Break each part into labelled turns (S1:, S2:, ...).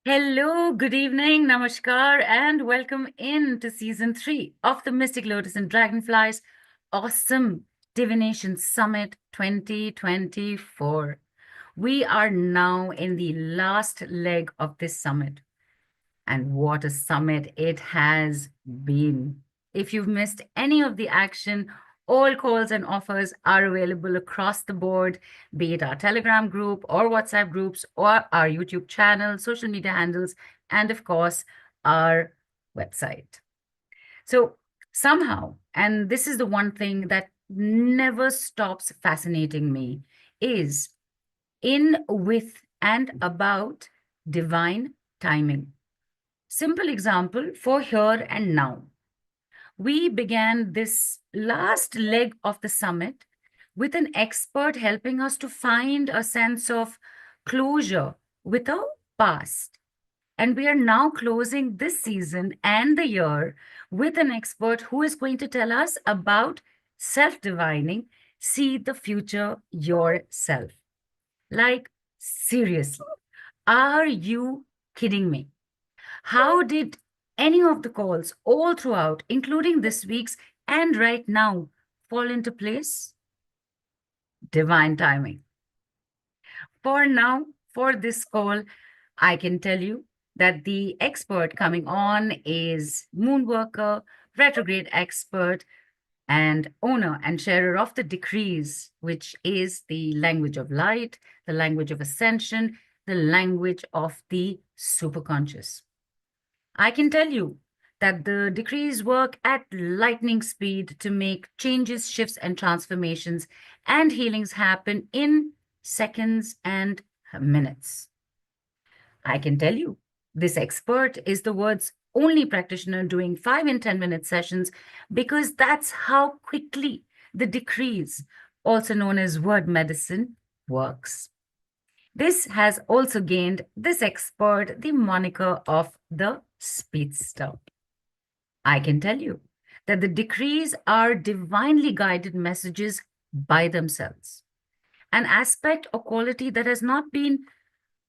S1: Hello, good evening, namaskar, and welcome in to season 3 of the Mystic Lotus and Dragonflies Awesome Divination Summit 2024. We are now in the last leg of this summit. And what a summit it has been. If you've missed any of the action, all calls and offers are available across the board, be it our Telegram group or WhatsApp groups or our YouTube channel, social media handles, and of course, our website. So somehow, and this is the one thing that never stops fascinating me, is in, with, and about divine timing. Simple example for here and now. We began this last leg of the summit with an expert helping us to find a sense of closure with our past. And we are now closing this season and the year with an expert who is going to tell us about self-divining, see the future yourself. Like, seriously, are you kidding me? How did any of the calls all throughout, including this week's and right now, fall into place? Divine timing. For now, for this call, I can tell you that the expert coming on is Moonworker, retrograde expert, and owner and sharer of the decrees, which is the language of light, the language of ascension, the language of the superconscious. I can tell you that the decrees work at lightning speed to make changes, shifts, and transformations and healings happen in seconds and minutes. I can tell you this expert is the world's only practitioner doing 5 and 10-minute sessions because that's how quickly the decrees, also known as word medicine, works. This has also gained this expert the moniker of the speedster. I can tell you that the decrees are divinely guided messages by themselves, an aspect or quality that has not been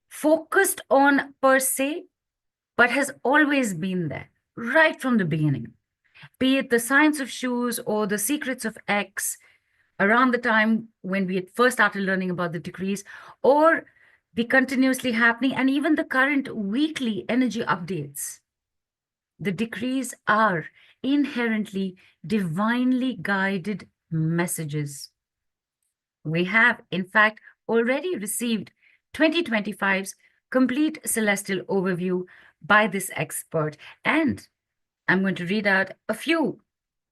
S1: focused on per se, but has always been there right from the beginning. Be it the science of shoes or the secrets of X, around the time when we had first started learning about the decrees, or the continuously happening, and even the current weekly energy updates. The decrees are inherently divinely guided messages. We have, in fact, already received 2025's complete celestial overview by this expert, and I'm going to read out a few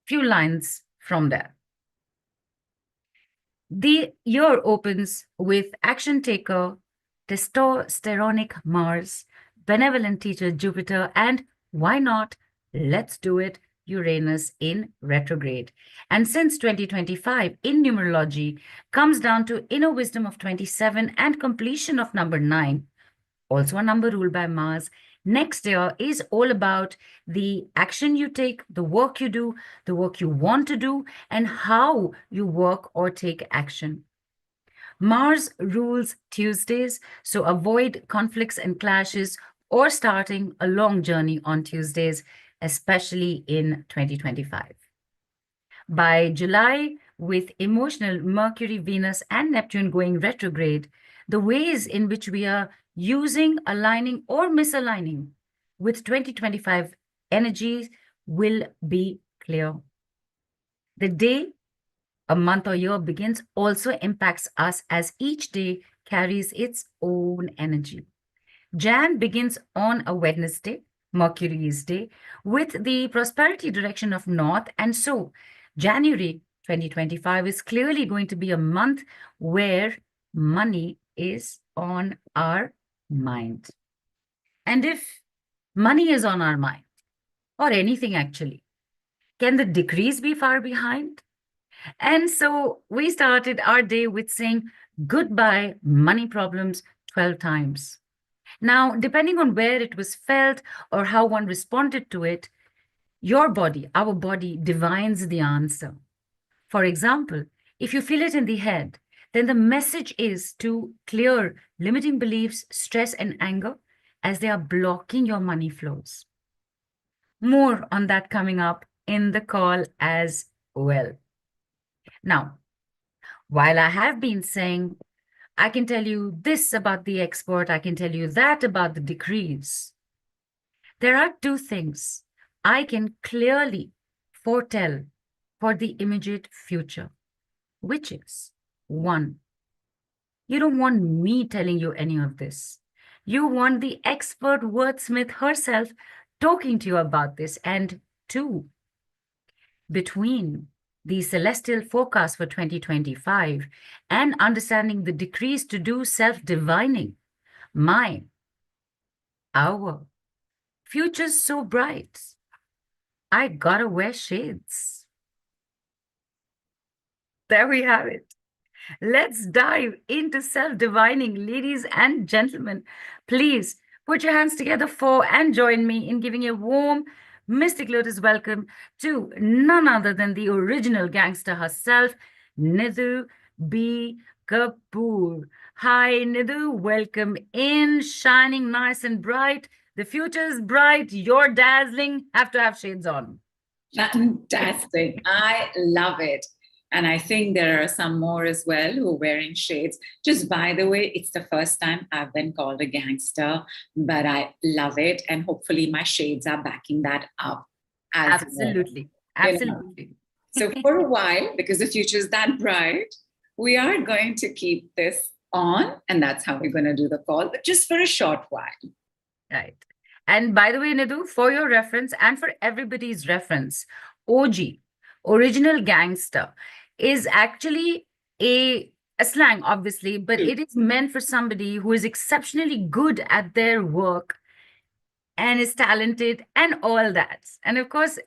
S1: lines from there. The year opens with action taker, testosteronic Mars, benevolent teacher Jupiter, and why not, let's do it, Uranus in retrograde. And since 2025 in numerology comes down to inner wisdom of 27 and completion of number 9, also a number ruled by Mars, next year is all about the action you take, the work you do, the work you want to do, and how you work or take action. Mars rules Tuesdays, so avoid conflicts and clashes or starting a long journey on Tuesdays, especially in 2025. By July, with emotional Mercury, Venus, and Neptune going retrograde, the ways in which we are using, aligning, or misaligning with 2025 energies will be clear. The day a month or year begins also impacts us as each day carries its own energy. Jan begins on a Wednesday, Mercury's day, with the prosperity direction of North, and so January 2025 is clearly going to be a month where money is on our mind. And if money is on our mind, or anything actually, can the decrees be far behind? And so we started our day with saying goodbye, money problems 12 times. Now, depending on where it was felt or how one responded to it, your body, our body, divines the answer. For example, if you feel it in the head, then the message is to clear limiting beliefs, stress, and anger, as they are blocking your money flows. More on that coming up in the call as well. Now, while I have been saying, I can tell you this about the expert, I can tell you that about the decrees, there are two things I can clearly foretell for the immediate future, which is one, you don't want me telling you any of this. You want the expert wordsmith herself talking to you about this. And two, between the celestial forecast for 2025 and understanding the decrees to do self-divining, our future's so bright. I gotta wear shades. There we have it. Let's dive into self-divining, ladies and gentlemen. Please put your hands together for and join me in giving a warm Mystic Lotus welcome to none other than the original gangster herself, Nidhu B Kapoor. Hi, Nidhu. Welcome in, shining nice and bright. The future's bright. You're dazzling. Have to have shades on.
S2: Fantastic. I love it. And I think there are some more as well who are wearing shades. Just by the way, it's the first time I've been called a gangster, but I love it. And hopefully my shades are backing that up as
S1: Absolutely.
S2: well.
S1: Absolutely.
S2: So for a while, because the future is that bright, we are going to keep this on. And that's how we're going to do the call, but just for a short while.
S1: Right. And by the way, Nidhu, for your reference and for everybody's reference, OG, original gangster, is actually a slang, obviously, but it is meant for somebody who is exceptionally good at their work and is talented and all that. And of course,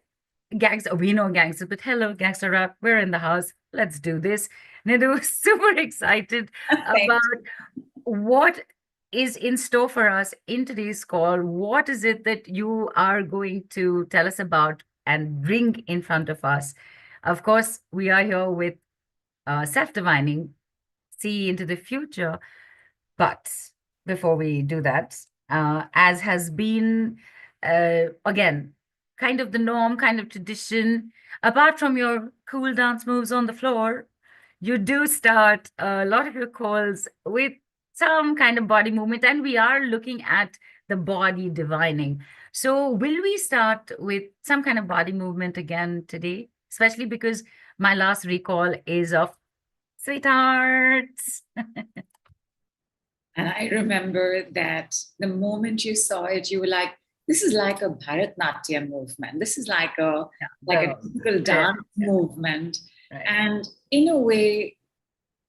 S1: gangster, we know gangster, but hello, gangster rap, we're in the house. Let's do this. Nidhu, super excited about what is in store for us in today's call. What is it that you are going to tell us about and bring in front of us? Of course, we are here with self-divining, see into the future. But before we do that, as has been, again, kind of the norm, kind of tradition, apart from your cool dance moves on the floor, you do start a lot of your calls with some kind of body movement, and we are looking at the body divining. So will we start with some kind of body movement again today? Especially because my last recall is of sweethearts.
S2: And I remember that the moment you saw it, you were like, this is like a Bharatnatyam movement. This is like a typical dance movement. Right. And in a way,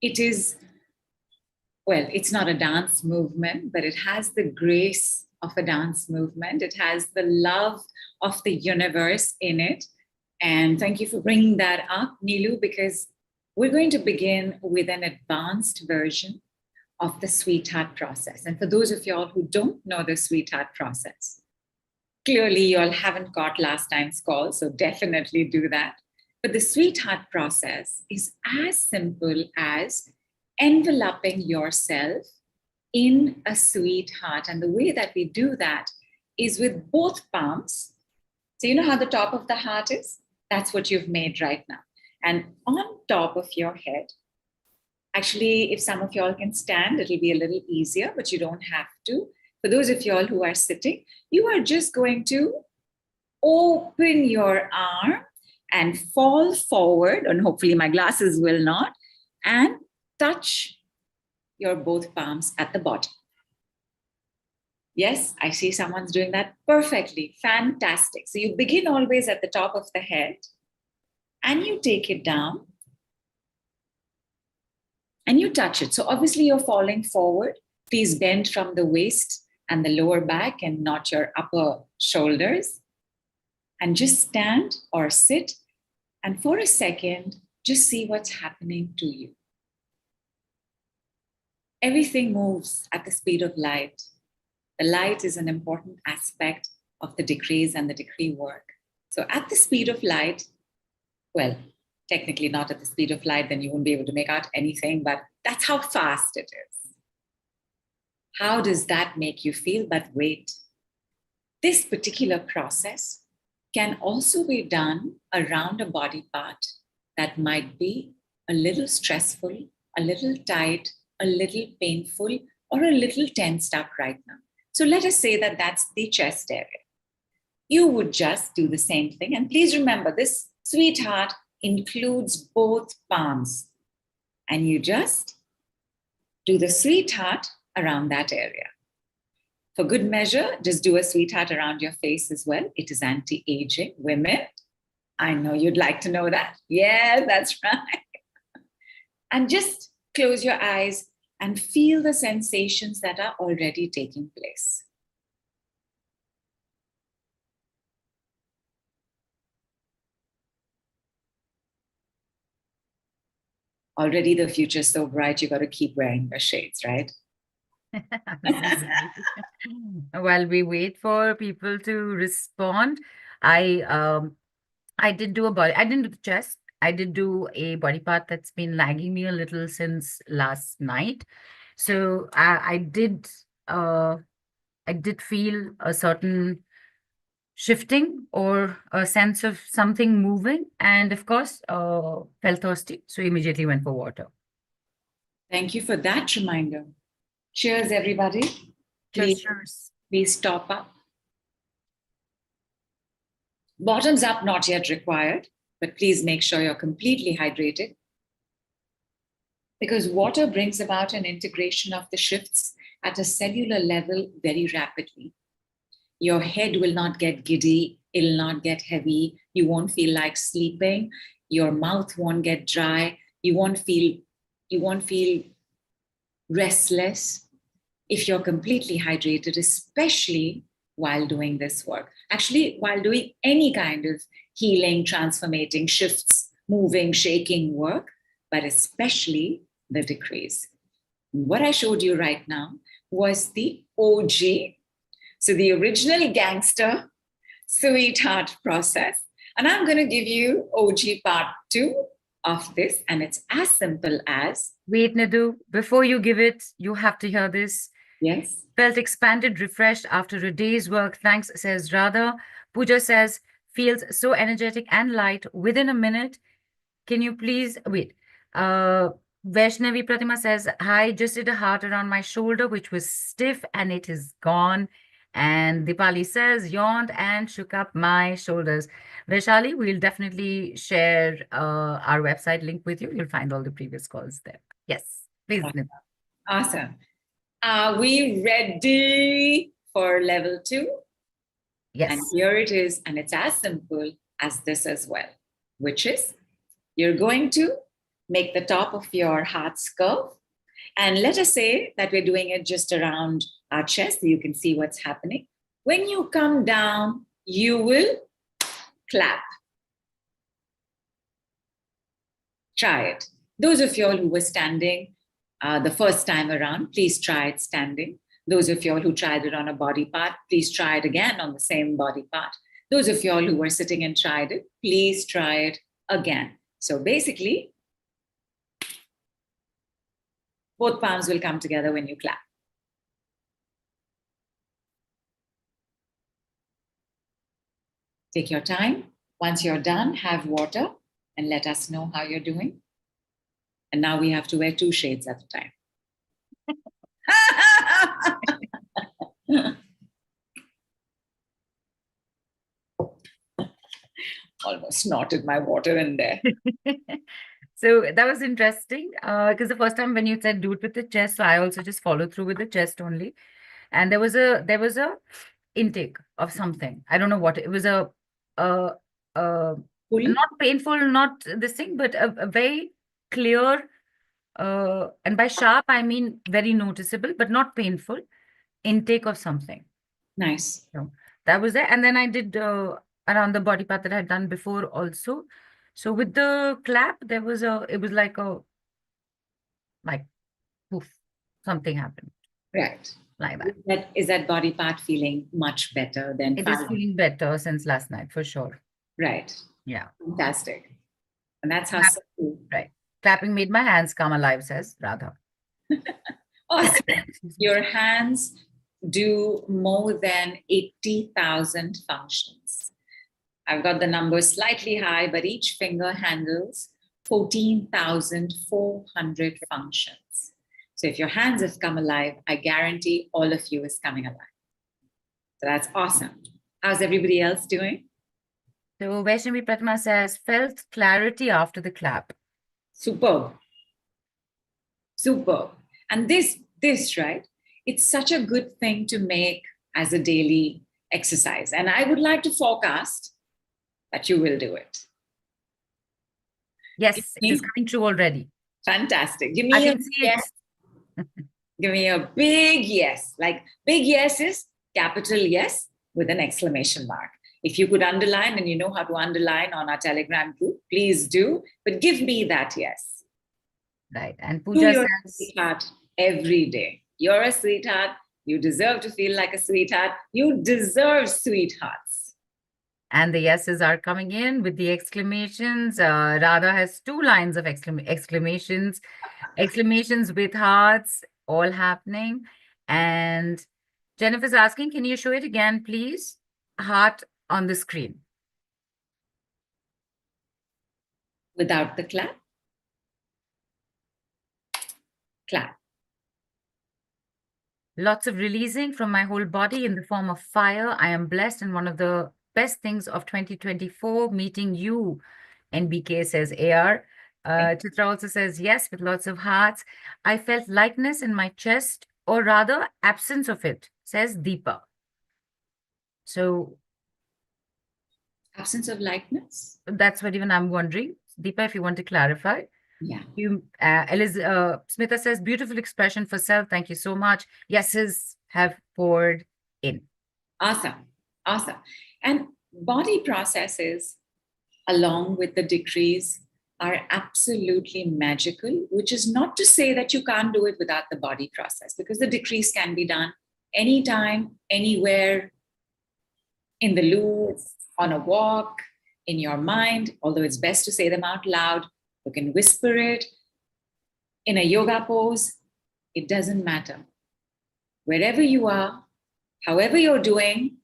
S2: it is, well, it's not a dance movement, but it has the grace of a dance movement. It has the love of the universe in it. And thank you for bringing that up, Neelu, because we're going to begin with an advanced version of the sweetheart process. And for those of y'all who don't know the sweetheart process, clearly y'all haven't got last time's call, so definitely do that. But the sweetheart process is as simple as enveloping yourself in a sweetheart. And the way that we do that is with both palms. So you know how the top of the heart is? That's what you've made right now. And on top of your head, actually, if some of y'all can stand, it'll be a little easier, but you don't have to. For those of y'all who are sitting, you are just going to open your arm and fall forward, and hopefully my glasses will not, and touch your both palms at the bottom. Yes, I see someone's doing that perfectly. Fantastic. So you begin always at the top of the head and you take it down and you touch it. So obviously you're falling forward. Please bend from the waist and the lower back and not your upper shoulders. And just stand or sit. And for a second, just see what's happening to you. Everything moves at the speed of light. The light is an important aspect of the decrees and the decree work. So at the speed of light, well, technically not at the speed of light, then you won't be able to make out anything, but that's how fast it is. How does that make you feel? But wait, this particular process can also be done around a body part that might be a little stressful, a little tight, a little painful, or a little tensed up right now. So let us say that that's the chest area. You would just do the same thing. And please remember, this sweetheart includes both palms. And you just do the sweetheart around that area. For good measure, just do a sweetheart around your face as well. It is anti-aging. Women, I know you'd like to know that. Yeah, that's right. And just close your eyes and feel the sensations that are already taking place. Already the future's so bright, you got to keep wearing your shades, right?
S1: While we wait for people to respond, I did do I didn't do the chest. I did do a body part that's been lagging me a little since last night. So I did feel a certain shifting or a sense of something moving, and of course felt thirsty, so immediately went for water.
S2: Thank you for that reminder. Cheers, everybody.
S1: Cheers.
S2: Please top up. Bottoms up, not yet required, but please make sure you're completely hydrated, because water brings about an integration of the shifts at a cellular level very rapidly. Your head will not get giddy, it'll not get heavy, you won't feel like sleeping, your mouth won't get dry, you won't feel restless if you're completely hydrated, especially while doing this work. Actually, while doing any kind of healing, transformating, shifts, moving, shaking work, but especially the decrease. What I showed you right now was the OG, so the original gangster sweetheart process. And I'm going to give you OG part 2 of this, and it's as simple as...
S1: Wait, Nidhu, before you give it, you have to hear this.
S2: Yes.
S1: Felt expanded, refreshed after a day's work. Thanks, says Radha. Pooja says, feels so energetic and light within a minute. Can you please wait? Vaishnavi Pratima says, hi, just did a heart around my shoulder, which was stiff, and it is gone. And Dipali says, yawned and shook up my shoulders. Vaishali, we'll definitely share our website link with you. You'll find all the previous calls there. Yes, please.
S2: Awesome. Are we ready for level 2?
S1: Yes.
S2: And here it is. And it's as simple as this as well, which is you're going to make the top of your heart's curve. And let us say that we're doing it just around our chest so you can see what's happening. When you come down, you will clap. Try it. Those of you all who were standing the first time around, please try it standing. Those of you all who tried it on a body part, please try it again on the same body part. Those of you all who were sitting and tried it, please try it again. So basically, both palms will come together when you clap. Take your time. Once you're done, have water and let us know how you're doing. And now we have to wear 2 shades at a time. Almost snorted my water in there.
S1: So that was interesting because the first time when you said do it with the chest, so I also just followed through with the chest only. And there was a intake of something. I don't know what it was. Not painful, not this thing, but a very clear, and by sharp I mean very noticeable, but not painful intake of something.
S2: Nice.
S1: So that was there. And then I did around the body part that I had done before also. So with the clap, it was like poof, something happened.
S2: Right.
S1: Like that.
S2: Is that body part feeling much better than...
S1: It is feeling better since last night, for sure.
S2: Right.
S1: Yeah.
S2: Fantastic. And that's how...
S1: Right. Clapping made my hands come alive, says Radha.
S2: Awesome. Your hands do more than 80,000 functions. I've got the number slightly high, but each finger handles 14,400 functions. So if your hands have come alive, I guarantee all of you is coming alive. So that's awesome. How's everybody else doing?
S1: So Vaishnavi Pratima says, felt clarity after the clap.
S2: Superb. Superb. And this, right? It's such a good thing to make as a daily exercise. And I would like to forecast that you will do it.
S1: Yes, it is coming true already.
S2: Fantastic. Give me a yes. Give me a big yes. Like big yes is capital yes with an exclamation mark. If you could underline, and you know how to underline on our Telegram group, please do. But give me that yes.
S1: Right. And Pooja says,
S2: sweetheart every day. You're a sweetheart. You deserve to feel like a sweetheart. You deserve sweethearts.
S1: And the yeses are coming in with the exclamations. Radha has 2 lines of exclamations with hearts, all happening. And Jennifer's asking, can you show it again, please? Heart on the screen.
S2: Without the clap. Clap.
S1: Lots of releasing from my whole body in the form of fire. I am blessed, and one of the best things of 2024, meeting you, NBK says AR. Chitra also says yes, with lots of hearts. I felt lightness in my chest, or rather absence of it, says Deepa. So
S2: absence of lightness?
S1: That's what even I'm wondering. Deepa, if you want to clarify.
S2: Yeah.
S1: Smitha says, beautiful expression for self. Thank you so much. Yeses have poured in.
S2: Awesome. Awesome. And body processes, along with the decrees, are absolutely magical, which is not to say that you can't do it without the body process, because the decrees can be done anytime, anywhere, in the loo, on a walk, in your mind, although it's best to say them out loud. You can whisper it in a yoga pose. It doesn't matter. Wherever you are, however you're doing,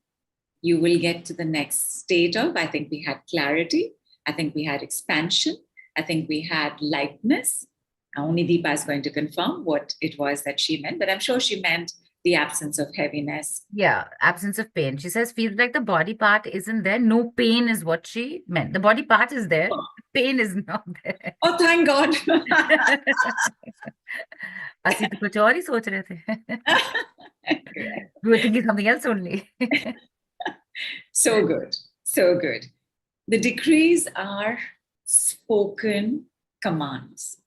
S2: you will get to the next state of, I think we had clarity. I think we had expansion. I think we had lightness. Only Deepa is going to confirm what it was that she meant, but I'm sure she meant the absence of heaviness.
S1: Yeah, absence of pain. She says, feels like the body part isn't there. No pain is what she meant. The body part is there.
S2: Oh.
S1: Pain is not there.
S2: Oh, thank God.
S1: ਅਸੀਂ तो कुछ और ही सोच रहे थे. We were thinking something else only.
S2: So good. So good. The decrees are spoken commands.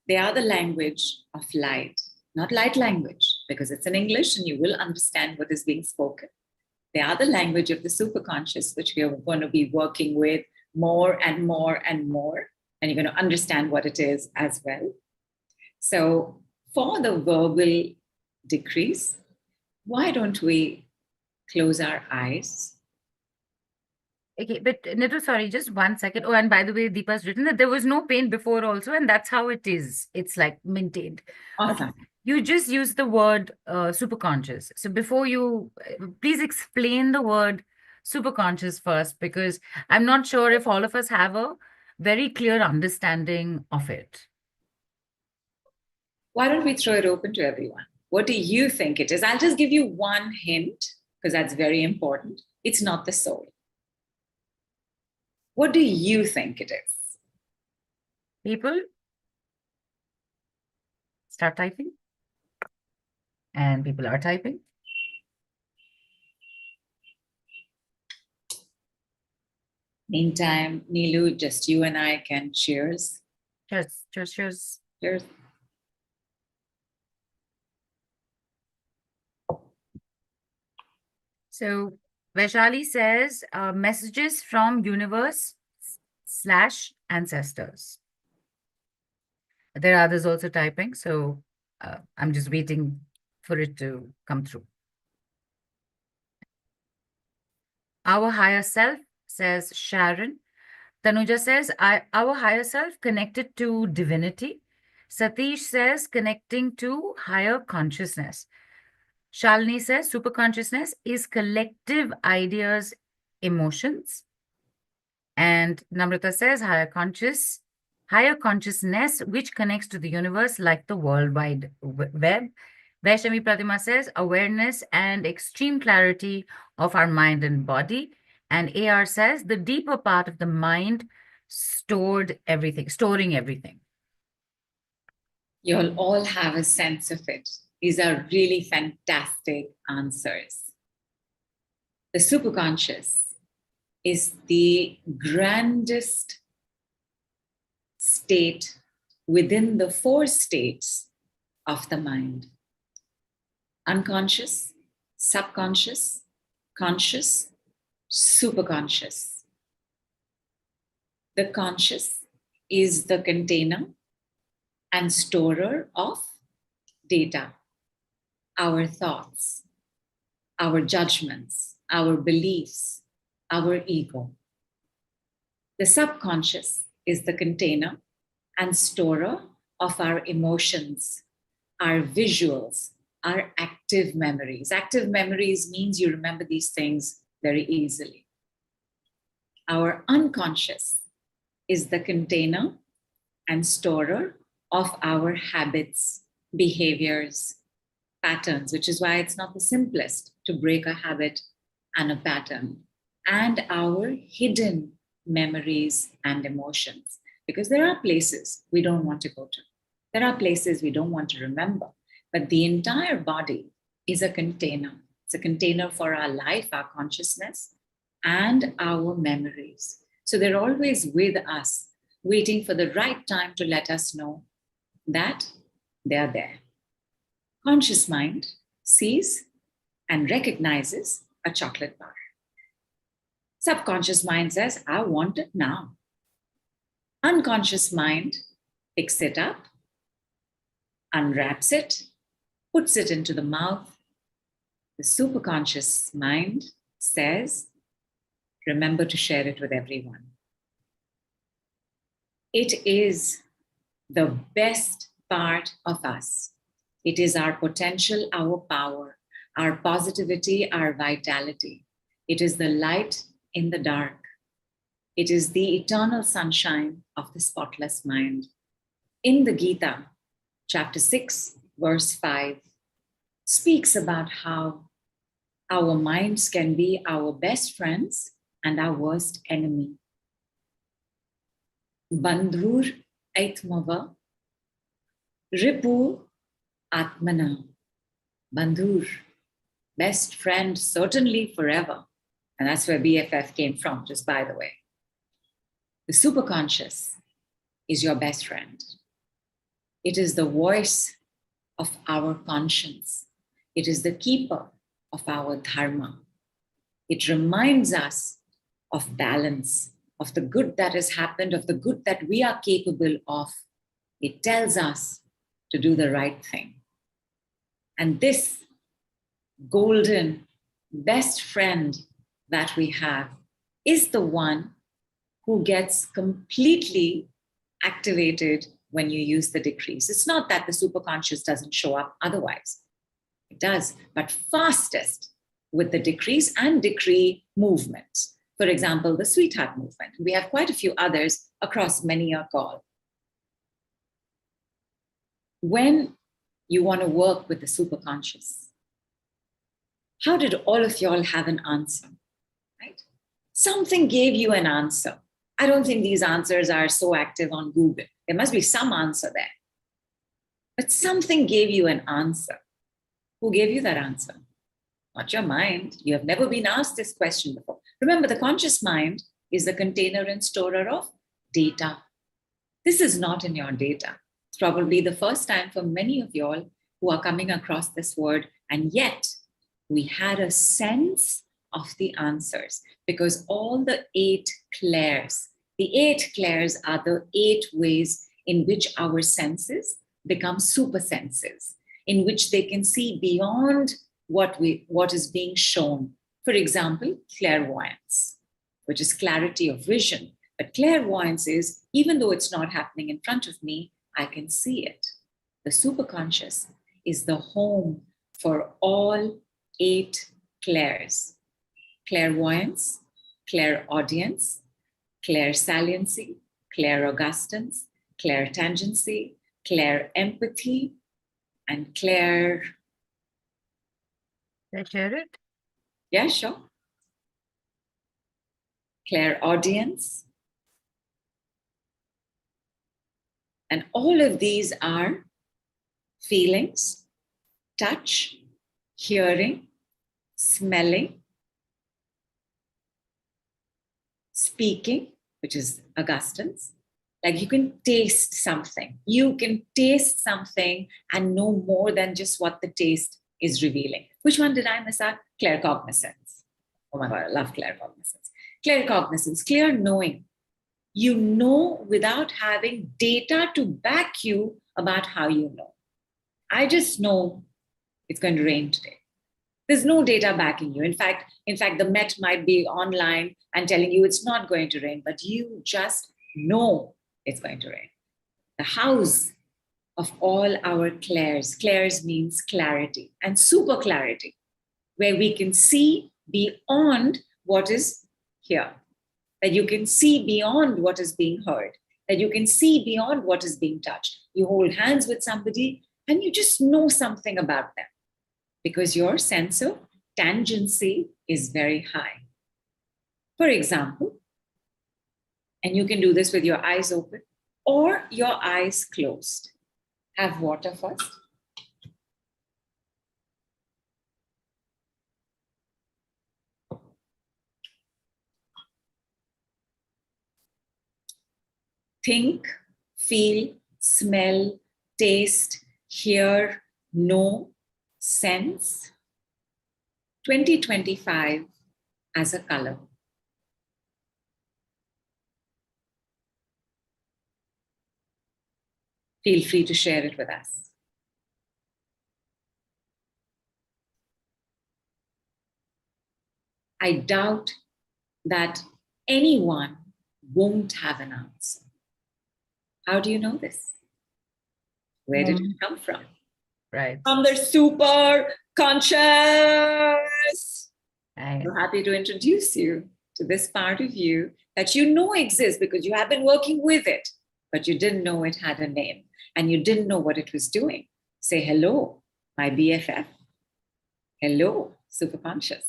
S2: They are the language of light, not light language, because it's in English and you will understand what is being spoken. They are the language of the superconscious, which we are going to be working with more and more and more. And you're going to understand what it is as well. So for the verbal decrees, why don't we close our eyes?
S1: Okay, but Nidhu, sorry, just 1 second. Oh, and by the way, Deepa's written that there was no pain before also, and that's how it is. It's like maintained.
S2: Awesome.
S1: You just use the word superconscious. So before you, please explain the word superconscious first, because I'm not sure if all of us have a very clear understanding of it.
S2: Why don't we throw it open to everyone? What do you think it is? I'll just give you one hint, because that's very important. It's not the soul. What do you think it is?
S1: People, start typing. And people are typing.
S2: Meantime, Neelu, just you and I can cheers.
S1: Cheers, cheers, cheers.
S2: Cheers.
S1: So Vaishali says, messages from universe/ancestors. There are others also typing, so I'm just waiting for it to come through. Our higher self, says Sharon. Tanuja says, our higher self connected to divinity. Satish says connecting to higher consciousness. Shalini says superconsciousness is collective ideas, emotions. And Namrata says higher consciousness, which connects to the universe like the World Wide Web. Vaishnavi Pratima says awareness and extreme clarity of our mind and body. And AR says the deeper part of the mind storing everything.
S2: You'll all have a sense of it. These are really fantastic answers. The superconscious is the grandest state within the 4 states of the mind: unconscious, subconscious, conscious, superconscious. The conscious is the container and storer of data, our thoughts, our judgments, our beliefs, our ego. The subconscious is the container and storer of our emotions, our visuals, our active memories. Active memories means you remember these things very easily. Our unconscious is the container and storer of our habits, behaviors, patterns, which is why it's not the simplest to break a habit and a pattern, and our hidden memories and emotions, because there are places we don't want to go to. There are places we don't want to remember, but the entire body is a container. It's a container for our life, our consciousness, and our memories. So they're always with us, waiting for the right time to let us know that they're there. Conscious mind sees and recognizes a chocolate bar. Subconscious mind says, I want it now. Unconscious mind picks it up, unwraps it, puts it into the mouth. The superconscious mind says, remember to share it with everyone. It is the best part of us. It is our potential, our power, our positivity, our vitality. It is the light in the dark. It is the eternal sunshine of the spotless mind. In the Gita, chapter 6, verse 5, speaks about how our minds can be our best friends and our worst enemy. Bandhur aitmava ripu atmana. Bandhur, best friend, certainly forever. And that's where BFF came from, just by the way. The superconscious is your best friend. It is the voice of our conscience. It is the keeper of our dharma. It reminds us of balance, of the good that has happened, of the good that we are capable of. It tells us to do the right thing. And this golden best friend that we have is the one who gets completely activated when you use the decrees. It's not that the superconscious doesn't show up otherwise. It does, but fastest with the decrees and decree movements. For example, the sweetheart movement. We have quite a few others across many a call. When you want to work with the superconscious, how did all of y'all have an answer, right? Something gave you an answer. I don't think these answers are so active on Google. There must be some answer there. But something gave you an answer. Who gave you that answer? Not your mind. You have never been asked this question before. Remember, the conscious mind is the container and storer of data. This is not in your data. It's probably the first time for many of y'all who are coming across this word, and yet we had a sense of the answers, because all the 8 clairs, the 8 clairs are the 8 ways in which our senses become super senses, in which they can see beyond what is being shown. For example, clairvoyance, which is clarity of vision. But clairvoyance is, even though it's not happening in front of me, I can see it. The superconscious is the home for all 8 clairs: clairvoyance, clairaudience, clairsaliency, clairaugustance, clairtangency, clairempathy, and
S1: Can I share it?
S2: Yeah, sure. Clairaudience. And all of these are feelings, touch, hearing, smelling, speaking, which is Augustine's. Like you can taste something. You can taste something and know more than just what the taste is revealing. Which one did I miss out? Claircognizance. Oh my God, I love claircognizance. Claircognizance, clear knowing. You know without having data to back you about how you know. I just know it's going to rain today. There's no data backing you. In fact, the Met might be online and telling you it's not going to rain, but you just know it's going to rain. The house of all our clairs. Clairs means clarity and super clarity, where we can see beyond what is here, that you can see beyond what is being heard, that you can see beyond what is being touched. You hold hands with somebody and you just know something about them because your sense of tangency is very high. For example, and you can do this with your eyes open or your eyes closed. Have water first. Think, feel, smell, taste, hear, know, sense. 2025 as a color. Feel free to share it with us. I doubt that anyone won't have an answer. How do you know this? Where did it come from?
S1: Right.
S2: From the super conscious. I'm happy to introduce you to this part of you that you know exists because you have been working with it, but you didn't know it had a name and you didn't know what it was doing. Say hello, my BFF. Hello, superconscious.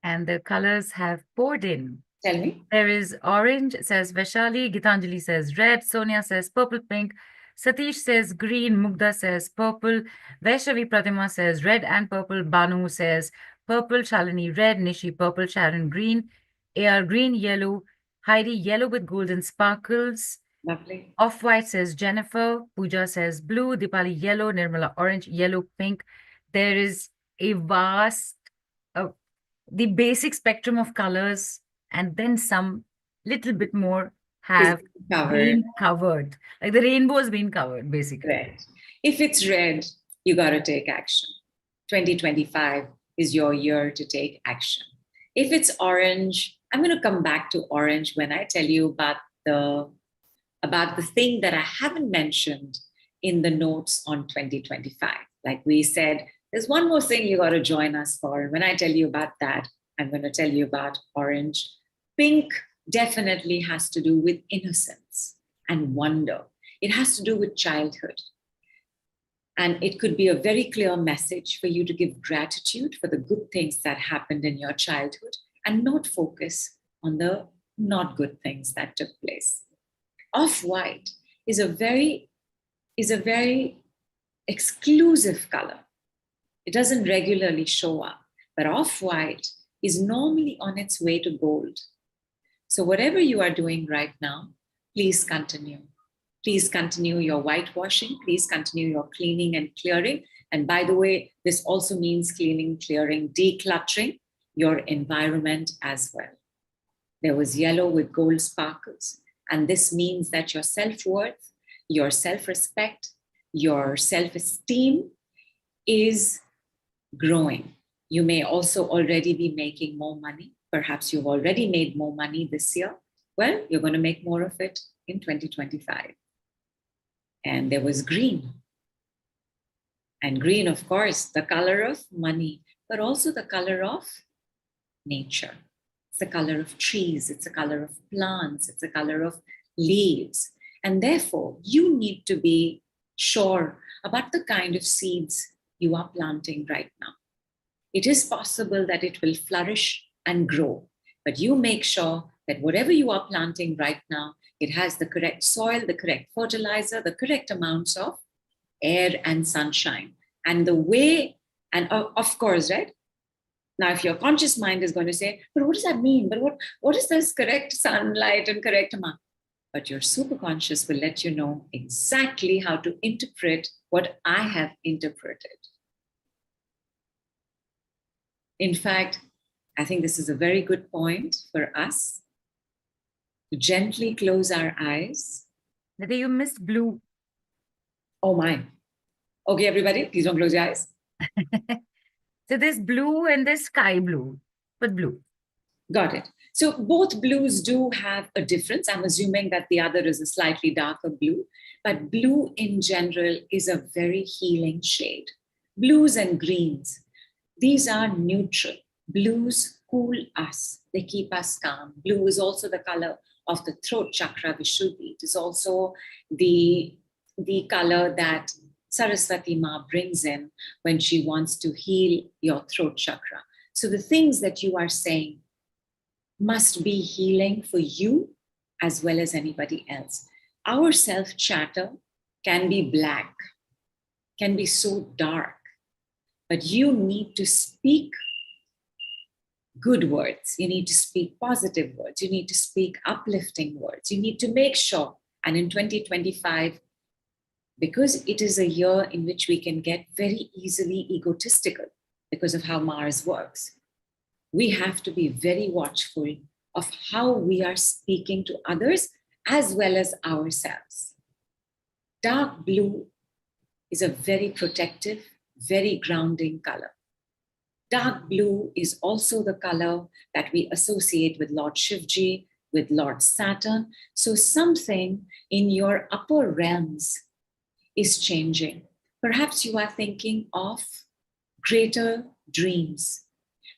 S1: And the colors have poured in.
S2: Tell me.
S1: There is orange, says Vaishali. Gitanjali says red. Sonia says purple pink. Satish says green. Mugdha says purple. Vaishnavi Pratima says red and purple. Banu says purple. Shalini red. Nishi purple. Sharon green. AR green, yellow. Heidi yellow with golden sparkles.
S2: Lovely.
S1: Off-white says Jennifer. Pooja says blue. Dipali yellow. Nirmala orange. Yellow pink. There is a vast, the basic spectrum of colors, and then some little bit more have been covered. Like the rainbow has been covered, basically.
S2: Red. If it's red, you got to take action. 2025 is your year to take action. If it's orange, I'm going to come back to orange when I tell you about the thing that I haven't mentioned in the notes on 2025. Like we said, there's one more thing you got to join us for. And when I tell you about that, I'm going to tell you about orange. Pink definitely has to do with innocence and wonder. It has to do with childhood. And it could be a very clear message for you to give gratitude for the good things that happened in your childhood and not focus on the not good things that took place. Off-white is a very exclusive color. It doesn't regularly show up, but off-white is normally on its way to gold. So whatever you are doing right now, please continue. Please continue your whitewashing. Please continue your cleaning and clearing. And by the way, this also means cleaning, clearing, decluttering your environment as well. There was yellow with gold sparkles. And this means that your self-worth, your self-respect, your self-esteem is growing. You may also already be making more money. Perhaps you've already made more money this year. Well, you're going to make more of it in 2025. And there was green. And green, of course, the color of money, but also the color of nature. It's the color of trees, it's the color of plants, it's the color of leaves. And therefore, you need to be sure about the kind of seeds you are planting right now. It is possible that it will flourish and grow, but you make sure that whatever you are planting right now, it has the correct soil, the correct fertilizer, the correct amounts of air and sunshine. And the way, and of course, right? Now, if your conscious mind is going to say, but what does that mean? But what is this correct sunlight and correct amount? But your superconscious will let you know exactly how to interpret what I have interpreted. In fact, I think this is a very good point for us to gently close our eyes.
S1: Nidhi, you missed blue.
S2: Oh my. Okay, everybody, please don't close your eyes.
S1: So there's blue and there's sky blue, but blue.
S2: Got it. So both blues do have a difference. I'm assuming that the other is a slightly darker blue, but blue in general is a very healing shade. Blues and greens, these are neutral. Blues cool us. They keep us calm. Blue is also the color of the throat chakra, Vishuddhi. It is also the color that Saraswati Ma brings in when she wants to heal your throat chakra. So the things that you are saying must be healing for you as well as anybody else. Our self-chatter can be black, can be so dark, but you need to speak good words. You need to speak positive words. You need to speak uplifting words. You need to make sure, and in 2025, because it is a year in which we can get very easily egotistical because of how Mars works, we have to be very watchful of how we are speaking to others as well as ourselves. Dark blue is a very protective, very grounding color. Dark blue is also the color that we associate with Lord Shivji, with Lord Saturn. So something in your upper realms is changing. Perhaps you are thinking of greater dreams.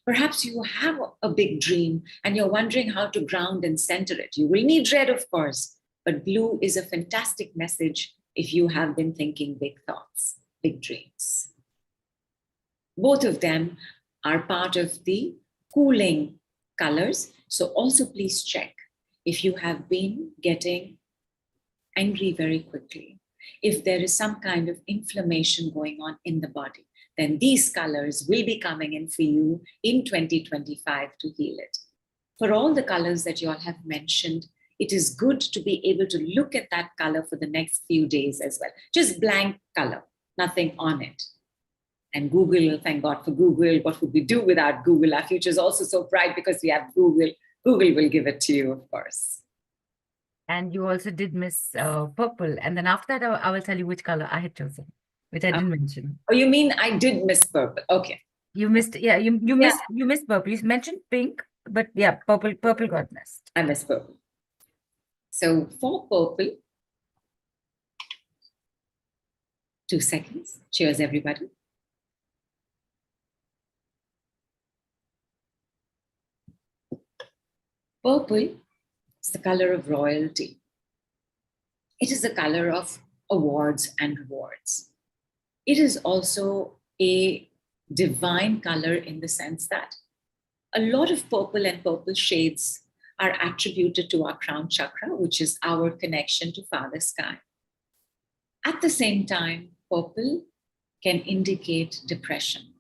S2: Perhaps you have a big dream and you're wondering how to ground and center it. You will need red, of course, but blue is a fantastic message if you have been thinking big thoughts, big dreams. Both of them are part of the cooling colors. So also please check if you have been getting angry very quickly, if there is some kind of inflammation going on in the body, then these colors will be coming in for you in 2025 to heal it. For all the colors that you all have mentioned, it is good to be able to look at that color for the next few days as well. Just blank color, nothing on it. And Google, thank God for Google. What would we do without Google? Our future is also so bright because we have Google. Google will give it to you, of course.
S1: And you also did miss purple. And then after that, I will tell you which color I had chosen, which I didn't mention.
S2: Oh, you mean I did miss purple? Okay.
S1: You missed, yeah, you missed purple. You mentioned pink, but yeah, purple got missed.
S2: I missed purple. So for purple, 2 seconds. Cheers, everybody. Purple is the color of royalty. It is the color of awards and rewards. It is also a divine color in the sense that a lot of purple and purple shades are attributed to our crown chakra, which is our connection to Father Sky. At the same time, purple can indicate depression.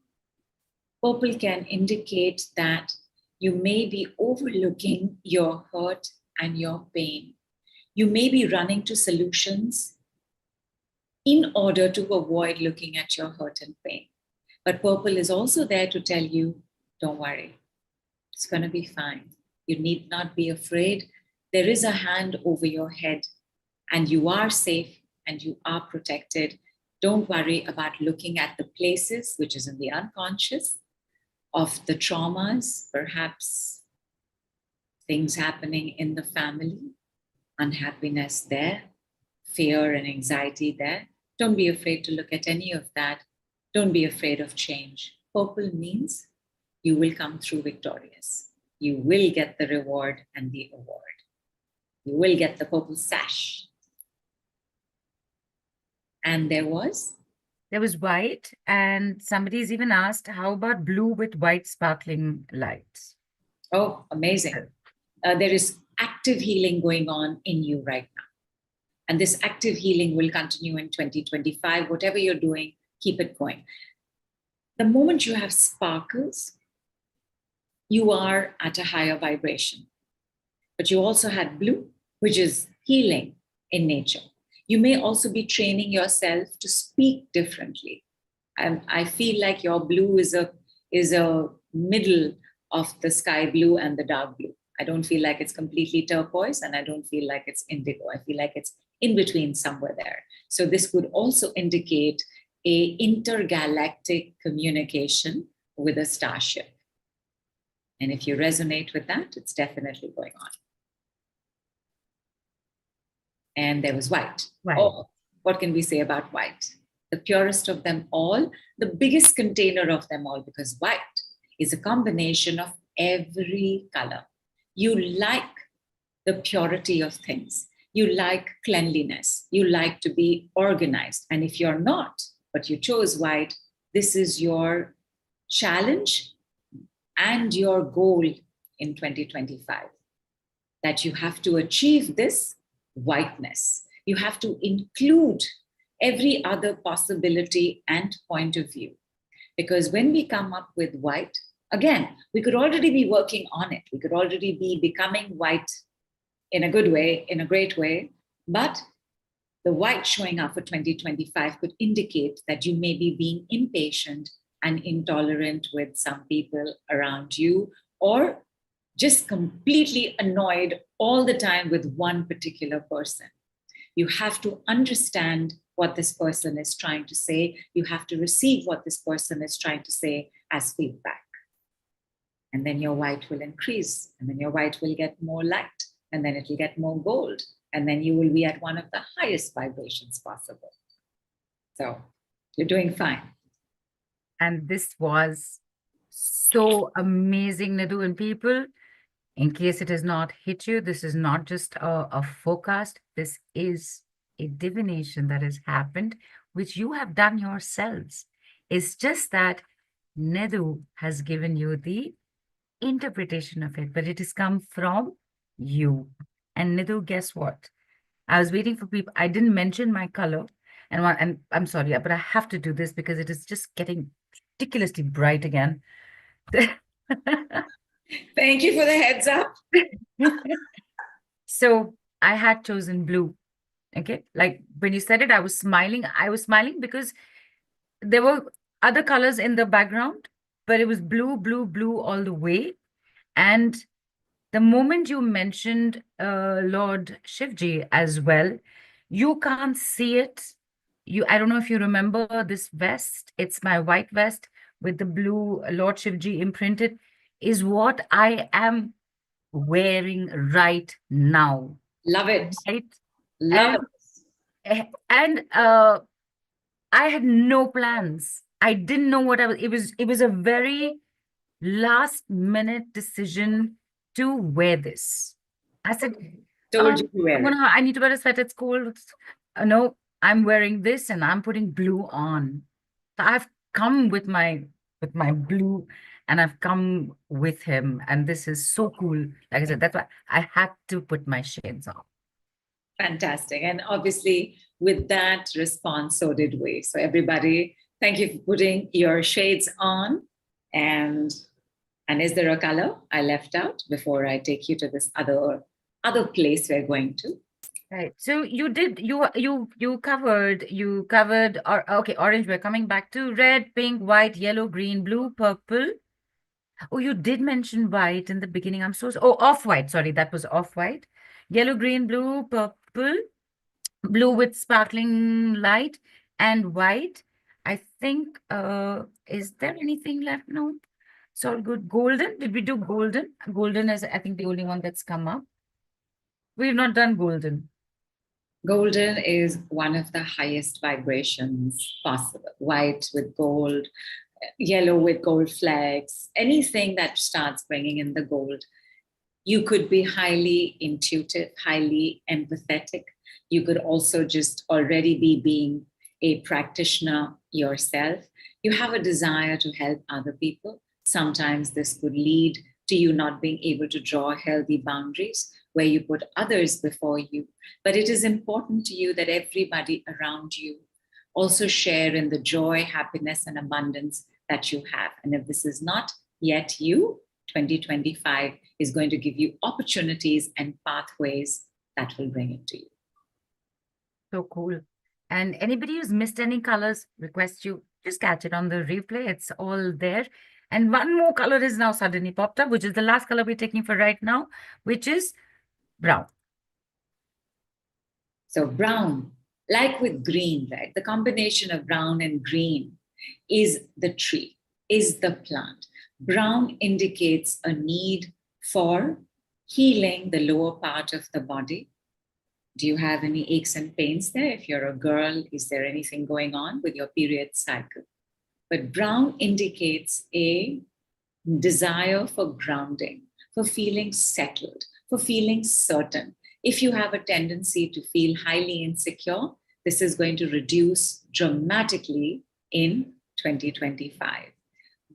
S2: Purple can indicate that you may be overlooking your hurt and your pain. You may be running to solutions in order to avoid looking at your hurt and pain. But purple is also there to tell you, don't worry, it's going to be fine. You need not be afraid. There is a hand over your head and you are safe and you are protected. Don't worry about looking at the places which is in the unconscious of the traumas, perhaps things happening in the family, unhappiness there, fear and anxiety there. Don't be afraid to look at any of that. Don't be afraid of change. Purple means you will come through victorious. You will get the reward and the award. You will get the purple sash. And there was
S1: white, and somebody's even asked, how about blue with white sparkling lights?
S2: Oh, amazing. There is active healing going on in you right now. And this active healing will continue in 2025. Whatever you're doing, keep it going. The moment you have sparkles, you are at a higher vibration. But you also had blue, which is healing in nature. You may also be training yourself to speak differently. And I feel like your blue is a middle of the sky blue and the dark blue. I don't feel like it's completely turquoise, and I don't feel like it's indigo. I feel like it's in between somewhere there. So this could also indicate a intergalactic communication with a starship. And if you resonate with that, it's definitely going on. And there was white. Oh, what can we say about white? The purest of them all, the biggest container of them all, because white is a combination of every color. You like the purity of things. You like cleanliness. You like to be organized. And if you're not, but you chose white, this is your challenge and your goal in 2025, that you have to achieve this whiteness. You have to include every other possibility and point of view. Because when we come up with white, again, we could already be working on it. We could already be becoming white in a good way, in a great way. But the white showing up for 2025 could indicate that you may be being impatient and intolerant with some people around you, or just completely annoyed all the time with one particular person. You have to understand what this person is trying to say. You have to receive what this person is trying to say as feedback. And then your white will increase, and then your white will get more light, and then it will get more gold, and then you will be at one of the highest vibrations possible. So you're doing fine.
S1: And this was so amazing, Nidhu. And people, in case it has not hit you, this is not just a forecast. This is a divination that has happened, which you have done yourselves. It's just that Nidhu has given you the interpretation of it, but it has come from you. And Nidhu, guess what? I was waiting for people. I didn't mention my color. And I'm sorry, but I have to do this because it is just getting ridiculously bright again.
S2: Thank you for the heads up.
S1: So I had chosen blue. Okay. Like when you said it, I was smiling. I was smiling because there were other colors in the background, but it was blue, blue, blue all the way. And the moment you mentioned Lord Shivji as well, you can't see it. I don't know if you remember this vest. It's my white vest with the blue Lord Shivji imprinted, is what I am wearing right now.
S2: Love it.
S1: Right?
S2: Love
S1: it. And I had no plans. I didn't know what it was a very last minute decision to wear this. I said,
S2: Told you to wear it.
S1: I need to wear a sweater. It's cold. No, I'm wearing this and I'm putting blue on. So I've come with my blue, and I've come with him. And this is so cool. Like I said, that's why I had to put my shades on.
S2: Fantastic. And obviously, with that response, so did we. So everybody, thank you for putting your shades on. And is there a color I left out before I take you to this other place we're going to?
S1: Right. So you did you covered okay, orange. We're coming back to red, pink, white, yellow, green, blue, purple. Oh, you did mention white in the beginning. Off-white. Sorry, that was off-white. Yellow, green, blue, purple, blue with sparkling light, and white. I think is there anything left? No. It's all good. Golden. Did we do golden? Golden is, I think, the only one that's come up. We've not done golden.
S2: Golden is one of the highest vibrations possible. White with gold, yellow with gold flecks, anything that starts bringing in the gold. You could be highly intuitive, highly empathetic. You could also just already be being a practitioner yourself. You have a desire to help other people. Sometimes this could lead to you not being able to draw healthy boundaries where you put others before you. But it is important to you that everybody around you also share in the joy, happiness, and abundance that you have. And if this is not yet you, 2025 is going to give you opportunities and pathways that will bring it to you.
S1: So cool. And anybody who's missed any colors, request you just catch it on the replay. It's all there. And one more color is now suddenly popped up, which is the last color we're taking for right now, which is brown.
S2: So brown, like with green, right? The combination of brown and green is the tree, is the plant. Brown indicates a need for healing the lower part of the body. Do you have any aches and pains there? If you're a girl, is there anything going on with your period cycle? But brown indicates a desire for grounding, for feeling settled, for feeling certain. If you have a tendency to feel highly insecure, this is going to reduce dramatically in 2025.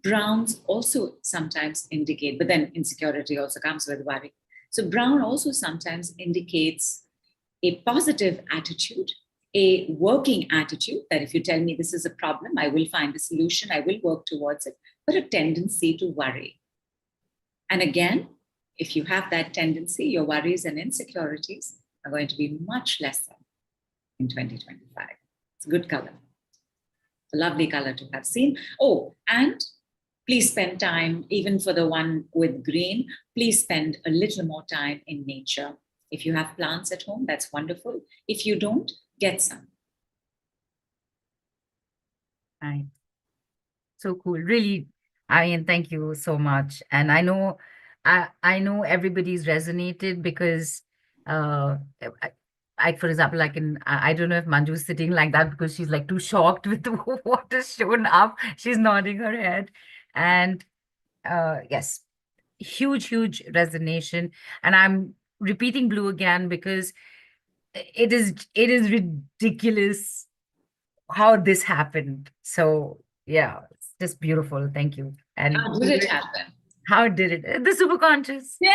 S2: Browns also sometimes indicate, but then insecurity also comes with worry. So brown also sometimes indicates a positive attitude, a working attitude, that if you tell me this is a problem, I will find a solution, I will work towards it, but a tendency to worry. And again, if you have that tendency, your worries and insecurities are going to be much lesser in 2025. It's a good color. It's a lovely color to have seen. Oh, and please spend time, even for the one with green, please spend a little more time in nature. If you have plants at home, that's wonderful. If you don't, get some.
S1: Right. So cool. Really, I mean, thank you so much. And I know everybody's resonated because I, for example, like I don't know if Manju's sitting like that because she's like too shocked with what has shown up. She's nodding her head. And yes, huge resonation. And I'm repeating blue again because it is ridiculous how this happened. So yeah, it's just beautiful. Thank you. And
S2: how did it happen?
S1: How did it? The SuperConscious.
S2: Yeah.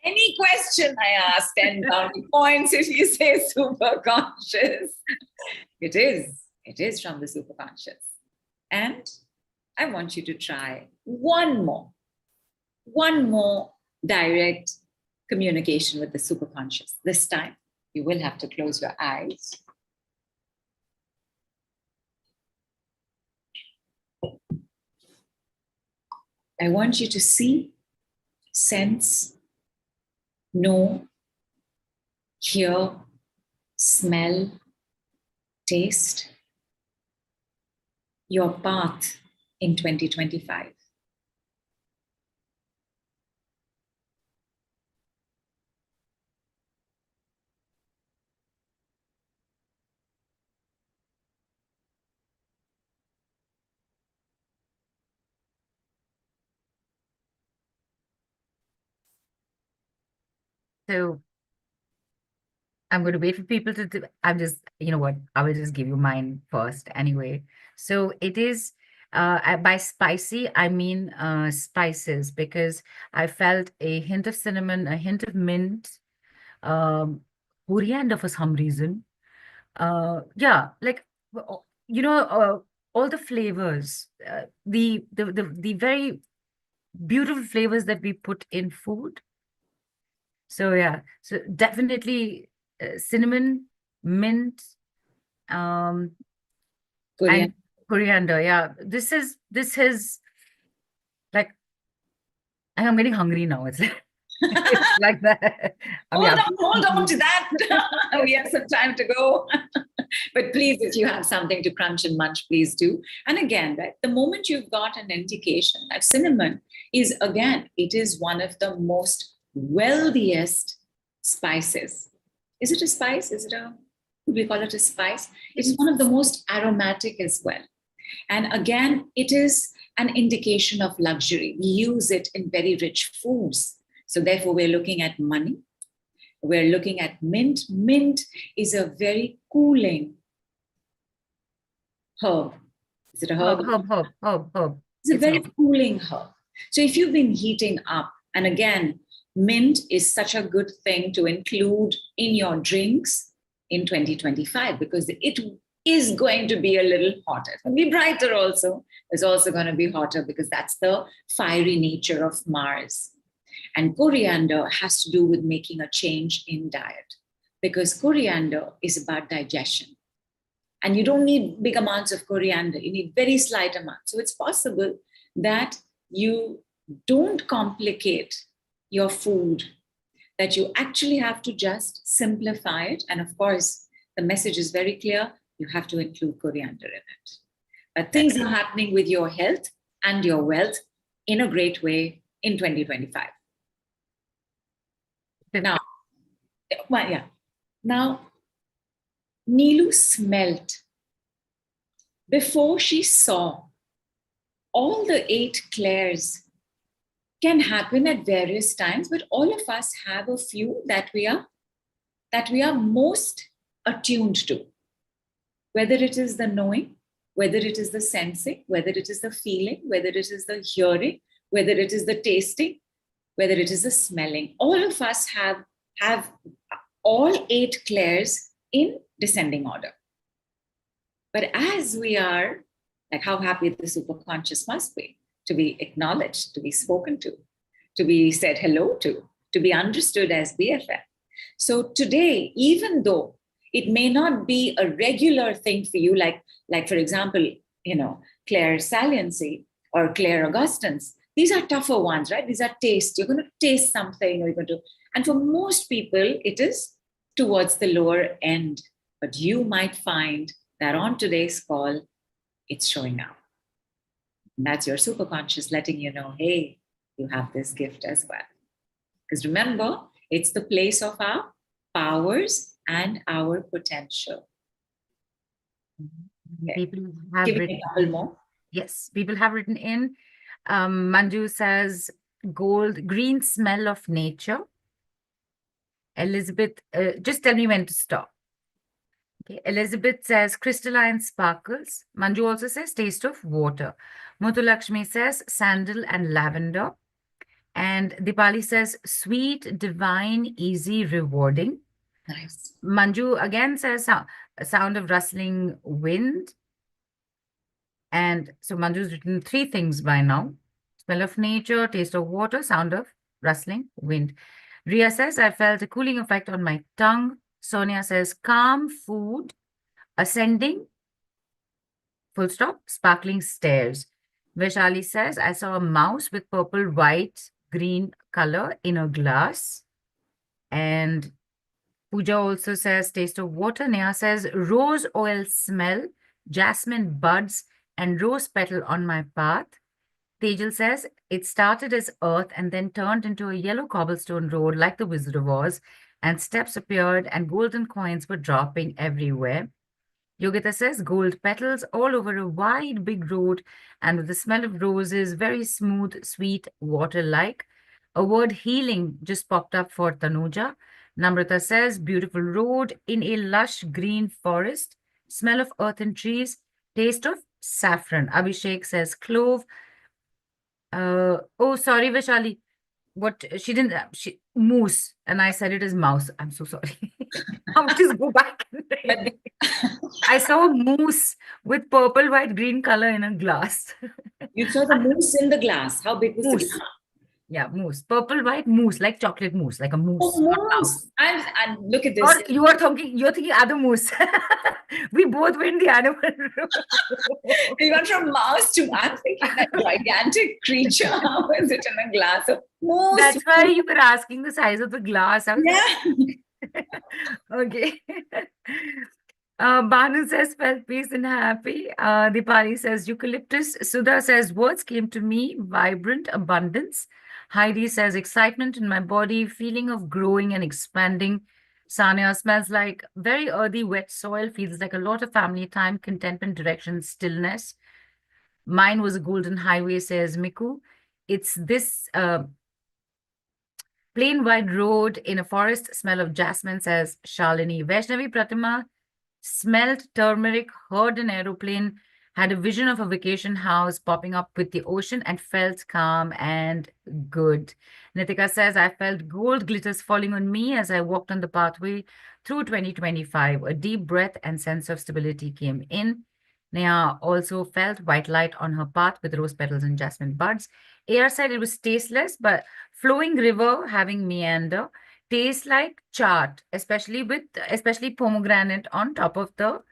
S2: Any question I ask, 10 points if you say SuperConscious. It is from the SuperConscious. And I want you to try one more direct communication with the SuperConscious. This time, you will have to close your eyes. I want you to see, sense, know, hear, smell, taste your path in 2025.
S1: So I'm going to wait for people to do. I'm just, you know what? I will just give you mine first anyway. So it is by spicy, I mean spices, because I felt a hint of cinnamon, a hint of mint, coriander for some reason. Yeah, like all the flavors, the very beautiful flavors that we put in food. So yeah, so definitely cinnamon, mint, and coriander. Yeah, this is like I'm getting hungry now. It's like that.
S2: Hold on to that. We have some time to go. But please, if you have something to crunch and munch, please do. And again, right, the moment you've got an indication that cinnamon is, again, it is one of the most wealthiest spices. Is it a spice? Would we call it a spice? It's one of the most aromatic as well. And again, it is an indication of luxury. We use it in very rich foods. So therefore, we're looking at money. We're looking at mint. Mint is a very cooling herb. Is it a herb?
S1: Herb.
S2: It's a very cooling herb. So if you've been heating up, and again, mint is such a good thing to include in your drinks in 2025 because it is going to be a little hotter. It's going to be brighter also. It's also going to be hotter because that's the fiery nature of Mars. And coriander has to do with making a change in diet because coriander is about digestion. And you don't need big amounts of coriander. You need very slight amounts. So it's possible that you don't complicate your food, that you actually have to just simplify it. And of course, the message is very clear. You have to include coriander in it. But things are happening with your health and your wealth in a great way in 2025. Now, Neelu smelt before she saw all the 8 clairs can happen at various times, but all of us have a few that we are most attuned to, whether it is the knowing, whether it is the sensing, whether it is the feeling, whether it is the hearing, whether it is the tasting, whether it is the smelling. All of us have all 8 clairs in descending order. But as we are, like how happy the superconscious must be to be acknowledged, to be spoken to be said hello to be understood as BFF. So today, even though it may not be a regular thing for you, like for example, Claire Saliency or Claire Augustans, these are tougher ones, right? These are tastes. You're going to taste something, or you're going to, and for most people, it is towards the lower end. But you might find that on today's call, it's showing up. And that's your superconscious letting you know, hey, you have this gift as well. Because remember, it's the place of our powers and our potential.
S1: Okay. People have
S2: Give me a couple more.
S1: Yes, people have written in. Manju says, green smell of nature. Elizabeth, just tell me when to stop. Okay. Elizabeth says, crystalline sparkles. Manju also says, taste of water. Mutulakshmi says, sandal and lavender. And Dipali says, sweet, divine, easy, rewarding.
S2: Nice.
S1: Manju again says, sound of rustling wind. And so Manju's written 3 things by now. Smell of nature, taste of water, sound of rustling wind. Ria says, I felt a cooling effect on my tongue. Sonia says, calm food, ascending, full stop, sparkling stairs. Vaishali says, I saw a mouse with purple, white, green color in a glass. And Pooja also says, taste of water. Neha says, rose oil smell, jasmine buds, and rose petal on my path. Tejal says, it started as earth and then turned into a yellow cobblestone road like the Wizard of Oz, and steps appeared and golden coins were dropping everywhere. Yogita says, gold petals all over a wide, big road, and with the smell of roses, very smooth, sweet, water-like. A word healing just popped up for Tanuja. Namrata says, beautiful road in a lush green forest, smell of earth and trees, taste of saffron. Abhishek says, clove. Oh, sorry, Vaishali. What she didn't, moose, and I said it as mouse. I'm so sorry. I'll just go back. I saw a moose with purple, white, green color in a glass.
S2: You saw the moose in the glass. How big was the glass?
S1: Yeah, mousse. Purple, white mousse, like chocolate mousse, like a mousse.
S2: Oh, mousse. And look at this.
S1: Or you're thinking other mousse. We both went the animal room.
S2: We went from mouse to, I'm thinking that gigantic creature. How is it in a glass of mousse?
S1: That's why you were asking the size of the glass.
S2: Yeah.
S1: Okay. Banu says, felt peace and happy. Dipali says, eucalyptus. Sudha says, words came to me, vibrant, abundance. Heidi says, excitement in my body, feeling of growing and expanding. Sanya smells like very earthy, wet soil, feels like a lot of family time, contentment, direction, stillness. Mine was a golden highway, says Miku. It's this plain wide road in a forest, smell of jasmine, says Shalini. Vaishnavi Pratima smelled turmeric, heard an aeroplane, had a vision of a vacation house popping up with the ocean, and felt calm and good. Nitika says, I felt gold glitters falling on me as I walked on the pathway through 2025. A deep breath and sense of stability came in. Neha also felt white light on her path with rose petals and jasmine buds. AR said it was tasteless, but flowing river having meander tastes like chaat, especially pomegranate on top of the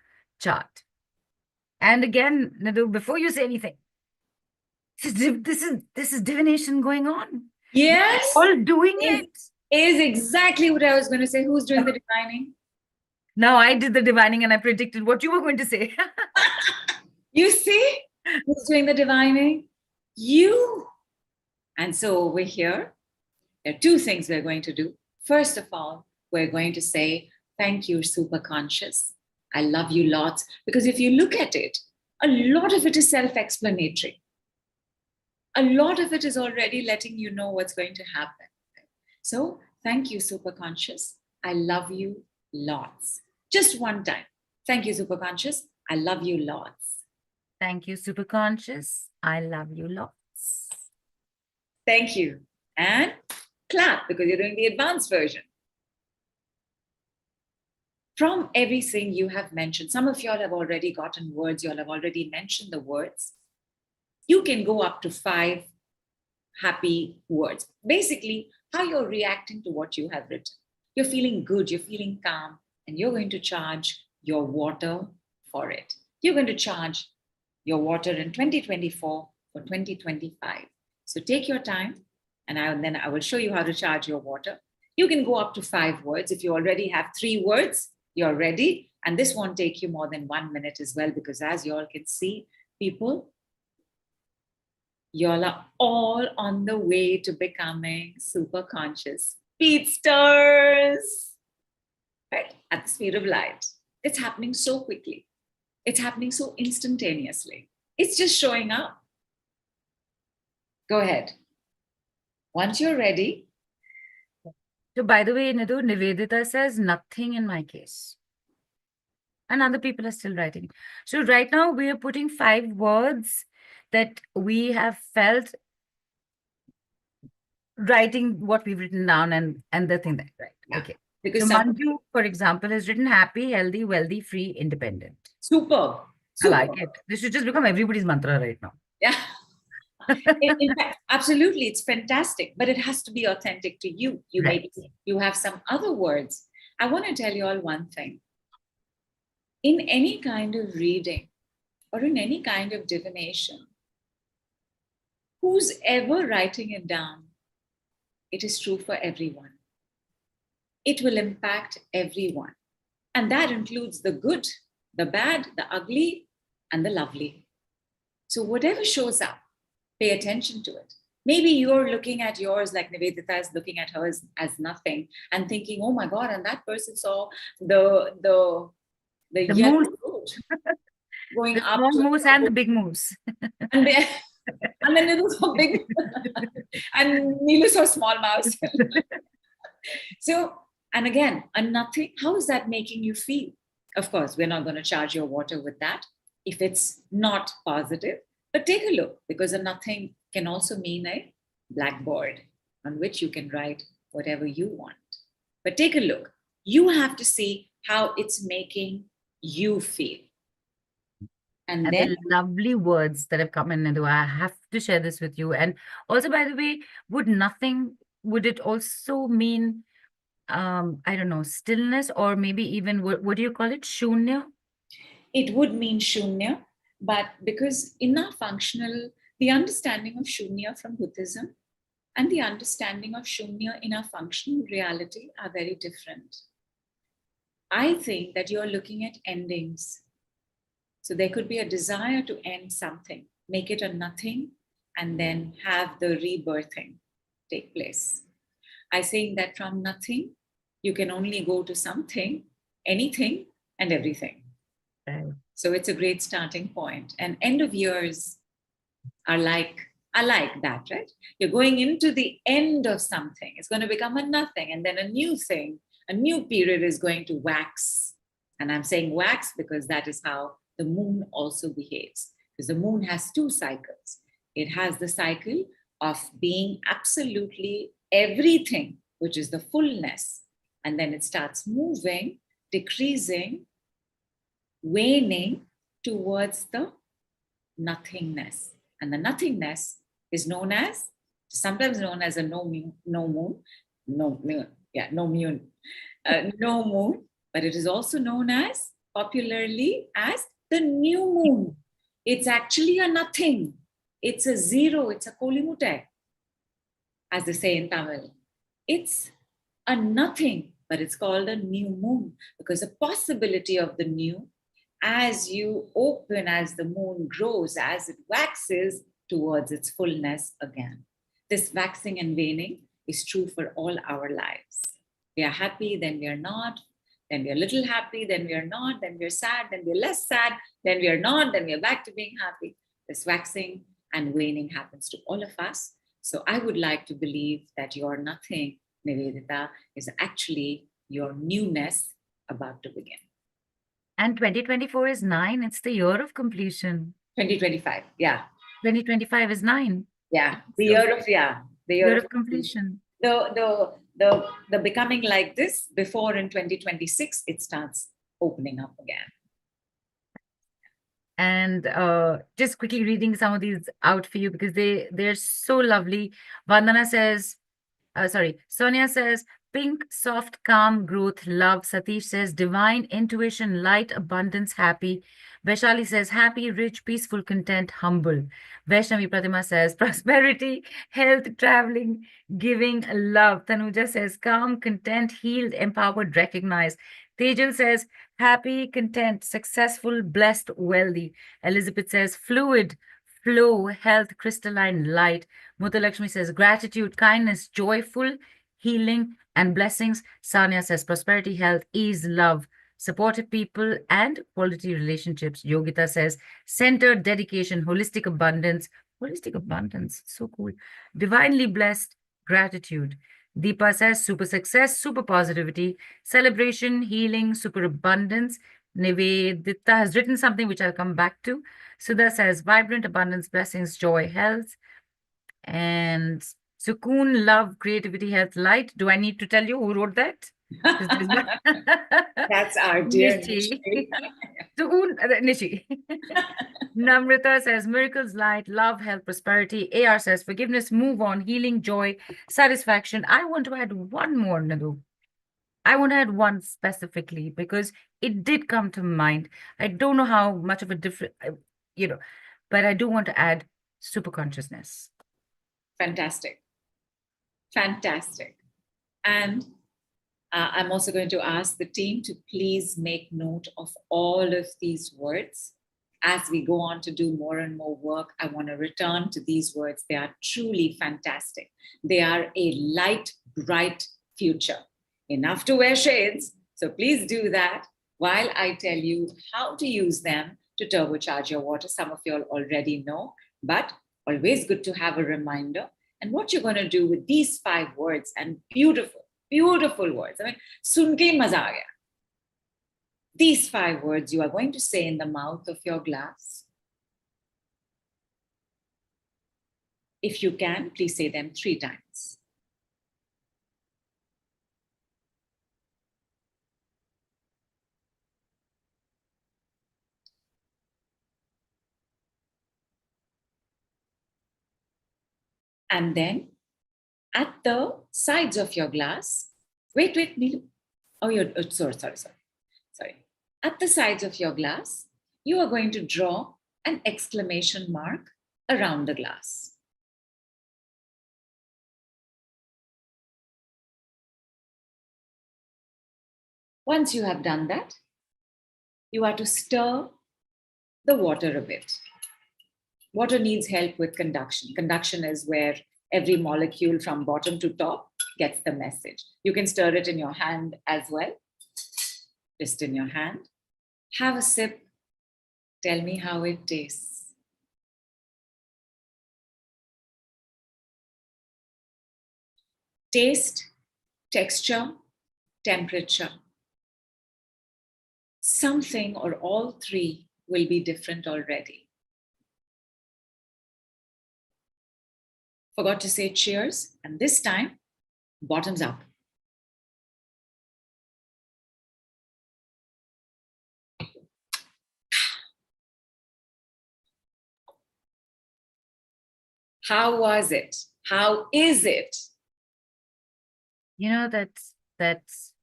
S1: chaat. And again, Nidhu, before you say anything, this is divination going on.
S2: Yes.
S1: We're all doing it.
S2: Is exactly what I was going to say. Who's doing the divining?
S1: No, I did the divining and I predicted what you were going to say.
S2: You see? Who's doing the divining? You. And so we're here. There are two things we're going to do. First of all, we're going to say, thank you, SuperConscious. I love you lots. Because if you look at it, a lot of it is self-explanatory. A lot of it is already letting you know what's going to happen. So thank you, SuperConscious. I love you lots. Just one time. Thank you, SuperConscious. I love you lots.
S1: Thank you, SuperConscious. I love you lots.
S2: Thank you. And clap because you're doing the advanced version. From everything you have mentioned, some of y'all have already gotten words, y'all have already mentioned the words. You can go up to 5 happy words. Basically, how you're reacting to what you have written. You're feeling good, you're feeling calm, and you're going to charge your water for it. You're going to charge your water in 2024 for 2025. So take your time, and then I will show you how to charge your water. You can go up to 5 words. If you already have 3 words, you're ready. And this won't take you more than 1 minute as well, because as you all can see, people, y'all are all on the way to becoming super conscious speedsters, right? At the speed of light. It's happening so quickly. It's happening so instantaneously. It's just showing up. Go ahead. Once you're ready.
S1: So by the way, Nidhu, Nivedita says nothing in my case. And other people are still writing. So right now we are putting 5 words that we have felt writing what we've written down and the thing that right. Yeah. Okay. Because so Manju, for example, has written happy, healthy, wealthy, free, independent.
S2: Super.
S1: I like it. This should just become everybody's mantra right now.
S2: Yeah. In fact, absolutely, it's fantastic, but it has to be authentic to you. You have some other words. I want to tell you all one thing. In any kind of reading or in any kind of divination, who's ever writing it down, it is true for everyone. It will impact everyone. And that includes the good, the bad, the ugly, and the lovely. So whatever shows up, pay attention to it. Maybe you're looking at yours like Nivedita is looking at hers as nothing and thinking, oh my God, and that person saw the yellow road going
S1: the
S2: up.
S1: The small moose and the big moose.
S2: And then it was so big. And Neelu saw small mouse. So, and again, a nothing, how is that making you feel? Of course, we're not going to charge your water with that if it's not positive. But take a look, because a nothing can also mean a blackboard on which you can write whatever you want. But take a look. You have to see how it's making you feel. And then
S1: the lovely words that have come in, Nidhu, I have to share this with you. And also, by the way, would it also mean, I don't know, stillness, or maybe even, what do you call it? Shunya?
S2: It would mean shunya, but because in our functional, the understanding of shunya from Buddhism and the understanding of shunya in our functional reality are very different. I think that you're looking at endings. So there could be a desire to end something, make it a nothing, and then have the rebirthing take place. I think that from nothing, you can only go to something, anything, and everything.
S1: Right.
S2: So it's a great starting point. And end of years are like that, right? You're going into the end of something. It's going to become a nothing, and then a new thing, a new period is going to wax. And I'm saying wax because that is how the moon also behaves. Because the moon has two cycles. It has the cycle of being absolutely everything, which is the fullness. And then it starts moving, decreasing, waning towards the nothingness. And the nothingness is sometimes known as a no moon, no moon, but it is also known as, popularly, as the new moon. It's actually a nothing. It's a zero. It's a kolimute, as they say in Tamil. It's a nothing, but it's called a new moon because the possibility of the new, as you open, as the moon grows, as it waxes towards its fullness again. This waxing and waning is true for all our lives. We are happy, then we are not. Then we are a little happy, then we are not. Then we are sad, then we are less sad. Then we are not, then we are back to being happy. This waxing and waning happens to all of us. So I would like to believe that your nothing, Nivedita, is actually your newness about to begin.
S1: And 2024 is 9. It's the year of completion.
S2: 2025, yeah.
S1: 2025 is 9.
S2: Yeah, the year of
S1: completion.
S2: The becoming like this, before in 2026, it starts opening up again.
S1: And just quickly reading some of these out for you because they're so lovely. Vandana says, Sonia says, pink, soft, calm, growth, love. Satish says, divine, intuition, light, abundance, happy. Vaishali says, happy, rich, peaceful, content, humble. Vaishnavi Pratima says, prosperity, health, traveling, giving, love. Tanuja says, calm, content, healed, empowered, recognized. Tejal says, happy, content, successful, blessed, wealthy. Elizabeth says, fluid, flow, health, crystalline, light. Muthalakshmi says, gratitude, kindness, joyful, healing, and blessings. Sanya says, prosperity, health, ease, love, supportive people, and quality relationships. Yogita says, centered, dedication, holistic abundance. Holistic abundance, so cool. Divinely blessed, gratitude. Deepa says, super success, super positivity, celebration, healing, super abundance. Nivedita has written something which I'll come back to. Sudha says, vibrant abundance, blessings, joy, health. And Sukoon, love, creativity, health, light. Do I need to tell you who wrote that?
S2: That's our dear Nishi.
S1: Sukoon, Nishi. Namrita says, miracles, light, love, health, prosperity. AR says, forgiveness, move on, healing, joy, satisfaction. I want to add one more, Nidhu. I want to add one specifically because it did come to mind. I don't know how much of a different, but I do want to add SuperConsciousness.
S2: Fantastic. Fantastic. And I'm also going to ask the team to please make note of all of these words. As we go on to do more and more work, I want to return to these words. They are truly fantastic. They are a light, bright future. Enough to wear shades. So please do that while I tell you how to use them to turbocharge your water. Some of you all already know, but always good to have a reminder. And what you're going to do with these 5 words, and beautiful, beautiful words. I mean, sun ke maza aa gaya. These 5 words you are going to say in the mouth of your glass. If you can, please say them 3 times. And then at the sides of your glass, wait, Neelu. Oh, sorry. At the sides of your glass, you are going to draw an exclamation mark around the glass. Once you have done that, you are to stir the water a bit. Water needs help with conduction. Conduction is where every molecule from bottom to top gets the message. You can stir it in your hand as well. Just in your hand. Have a sip. Tell me how it tastes. Taste, texture, temperature. Something or all three will be different already. Forgot to say cheers, and this time, bottoms up. How was it? How is it?
S1: You know, that's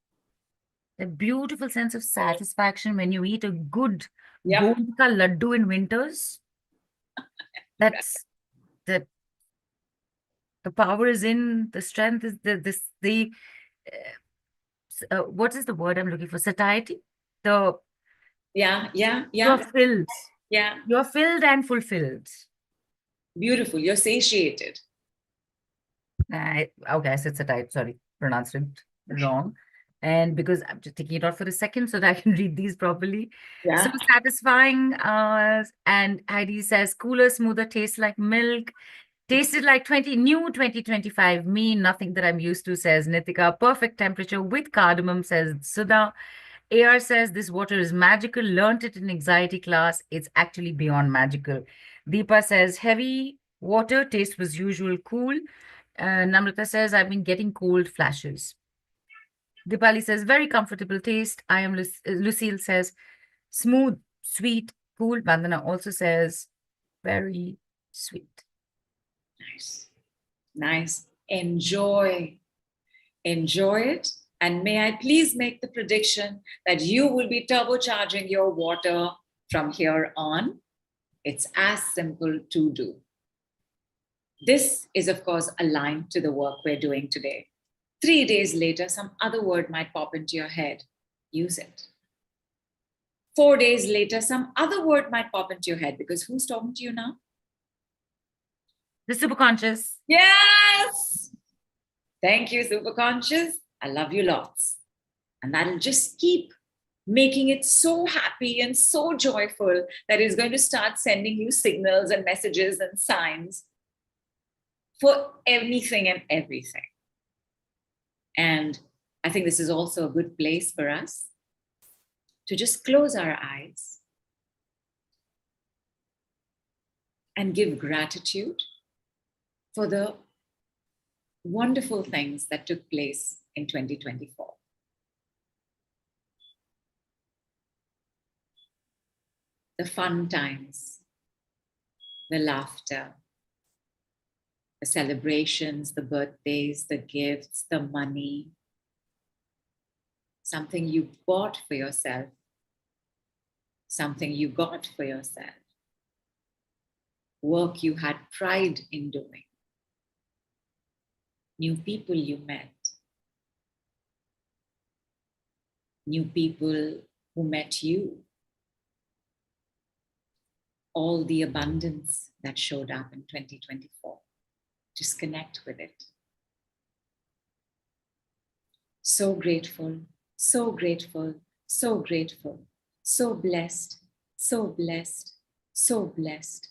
S1: a beautiful sense of satisfaction when you eat a good Gond ka laddu in winters. That's the power is in, the strength is what is the word I'm looking for? Satiety. You're filled.
S2: Yeah.
S1: You're filled and fulfilled.
S2: Beautiful. You're satiated.
S1: Okay, I said satiety. Sorry, pronounced it wrong. And because I'm just taking it out for a second so that I can read these properly.
S2: Yeah.
S1: So satisfying. And Heidi says, cooler, smoother, tastes like milk. Tasted like 2025. Me, nothing that I'm used to, says Nitika. Perfect temperature with cardamom, says Sudha. AR says, this water is magical. Learned it in anxiety class. It's actually beyond magical. Deepa says, heavy water, taste was usual, cool. Namrata says, I've been getting cold flashes. Dipali says, very comfortable taste. I am Lucille says, smooth, sweet, cool. Bandana also says, very sweet.
S2: Nice. Nice. Enjoy. Enjoy it. And may I please make the prediction that you will be turbocharging your water from here on. It's as simple to do. This is, of course, aligned to the work we're doing today. 3 days later, some other word might pop into your head. Use it. 4 days later, some other word might pop into your head, because who's talking to you now?
S1: The SuperConscious.
S2: Yes! Thank you, SuperConscious. I love you lots. And that'll just keep making it so happy and so joyful that it's going to start sending you signals and messages and signs for anything and everything. And I think this is also a good place for us to just close our eyes and give gratitude for the wonderful things that took place in 2024. The fun times, the laughter, the celebrations, the birthdays, the gifts, the money, something you bought for yourself, something you got for yourself, work you had pride in doing, new people you met, new people who met you, all the abundance that showed up in 2024. Just connect with it. So grateful, so grateful, so grateful, so blessed, so blessed, so blessed,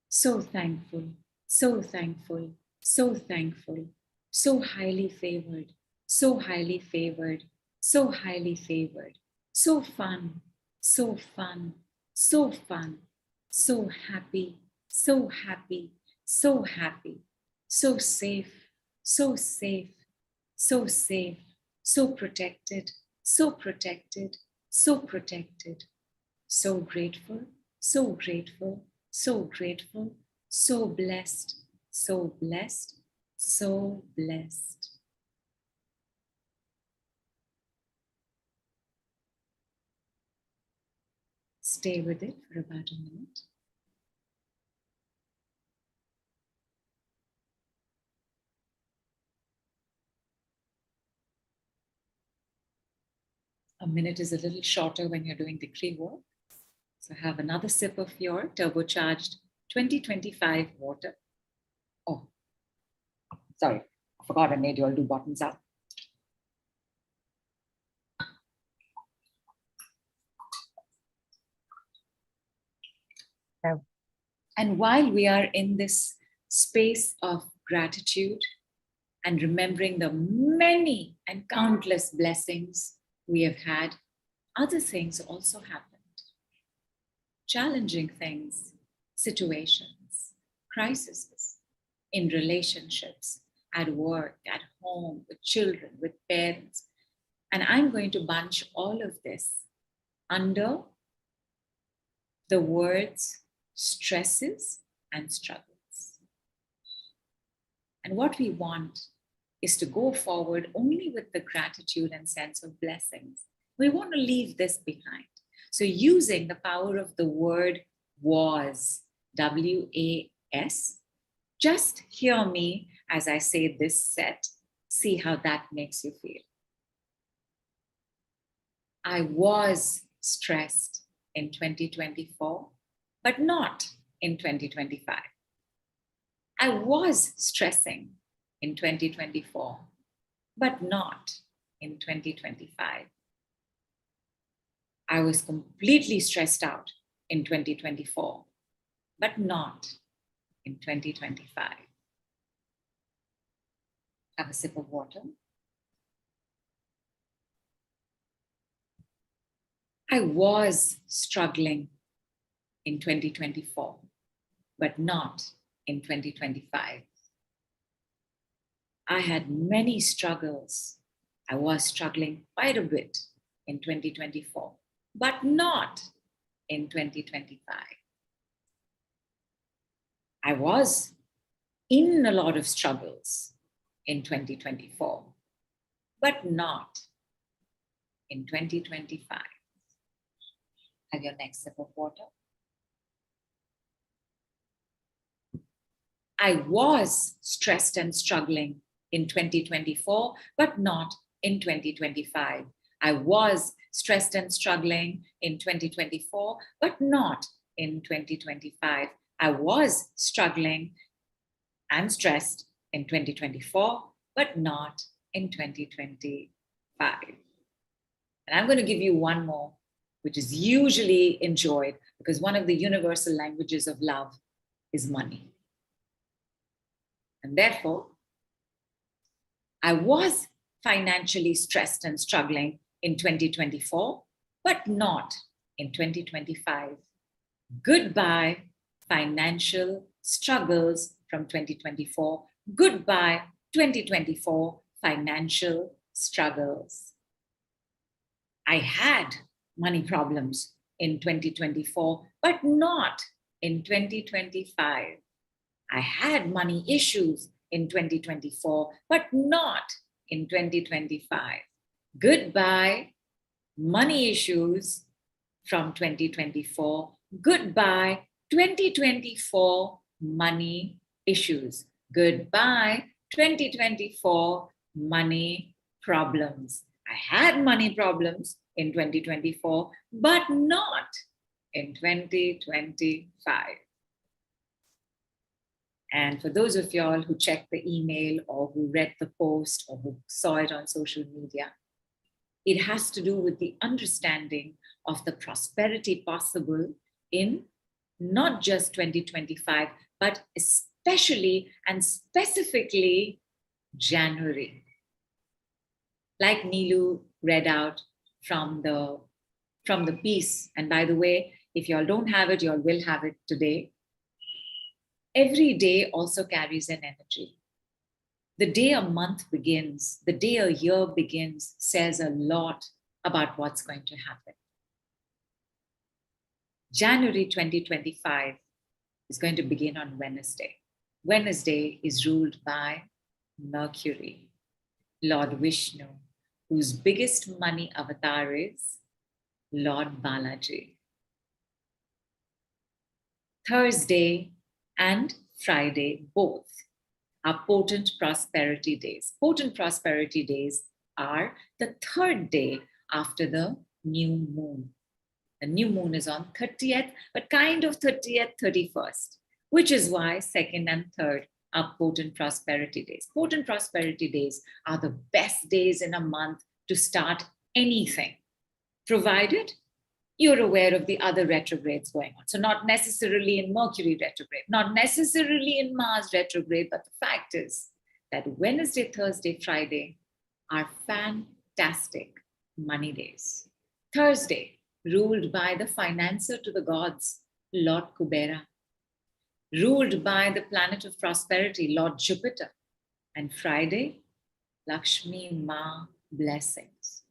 S2: so thankful, so thankful, so thankful, so highly favored, so highly favored, so highly favored, so fun, so fun, so fun, so happy, so happy, so happy, so safe, so safe, so safe, so protected, so protected, so protected, so grateful, so grateful, so grateful, so blessed, so blessed, so blessed. Stay with it for about a minute. A minute is a little shorter when you're doing decree work. So have another sip of your turbocharged 2025 water. Oh, sorry. forgot I made you all do bottoms up.
S1: Yeah.
S2: And while we are in this space of gratitude and remembering the many and countless blessings we have had, other things also happened. Challenging things, situations, crises in relationships, at work, at home, with children, with parents. And I'm going to bunch all of this under the words stresses and struggles. And what we want is to go forward only with the gratitude and sense of blessings. We want to leave this behind. So using the power of the word was, W-A-S, just hear me as I say this set, see how that makes you feel. I was stressed in 2024, but not in 2025. I was stressing in 2024, but not in 2025. I was completely stressed out in 2024, but not in 2025. Have a sip of water. I was struggling in 2024, but not in 2025. I had many struggles. I was struggling quite a bit in 2024, but not in 2025. I was in a lot of struggles in 2024, but not in 2025. Have your next sip of water. I was stressed and struggling in 2024, but not in 2025. I was stressed and struggling in 2024, but not in 2025. I was struggling and stressed in 2024, but not in 2025. And I'm going to give you one more, which is usually enjoyed because one of the universal languages of love is money. And therefore, I was financially stressed and struggling in 2024, but not in 2025. Goodbye, financial struggles from 2024. Goodbye, 2024 financial struggles. I had money problems in 2024, but not in 2025. I had money issues in 2024, but not in 2025. Goodbye, money issues from 2024. Goodbye, 2024 money issues. Goodbye, 2024 money problems. I had money problems in 2024, but not in 2025. And for those of y'all who checked the email or who read the post or who saw it on social media, it has to do with the understanding of the prosperity possible in not just 2025, but especially and specifically January. Like Neelu read out from the piece. And by the way, if y'all don't have it, y'all will have it today. Every day also carries an energy. The day a month begins, the day a year begins, says a lot about what's going to happen. January 2025 is going to begin on Wednesday. Wednesday is ruled by Mercury, Lord Vishnu, whose biggest money avatar is Lord Balaji. Thursday and Friday both are potent prosperity days. Potent prosperity days are the third day after the new moon. The new moon is on 30th, but kind of 30th, 31st, which is why second and third are potent prosperity days. Potent prosperity days are the best days in a month to start anything, provided you're aware of the other retrogrades going on. So not necessarily in Mercury retrograde, not necessarily in Mars retrograde, but the fact is that Wednesday, Thursday, Friday are fantastic money days. Thursday, ruled by the financer to the gods, Lord Kubera, ruled by the planet of prosperity, Lord Jupiter, and Friday, Lakshmi Ma blessings,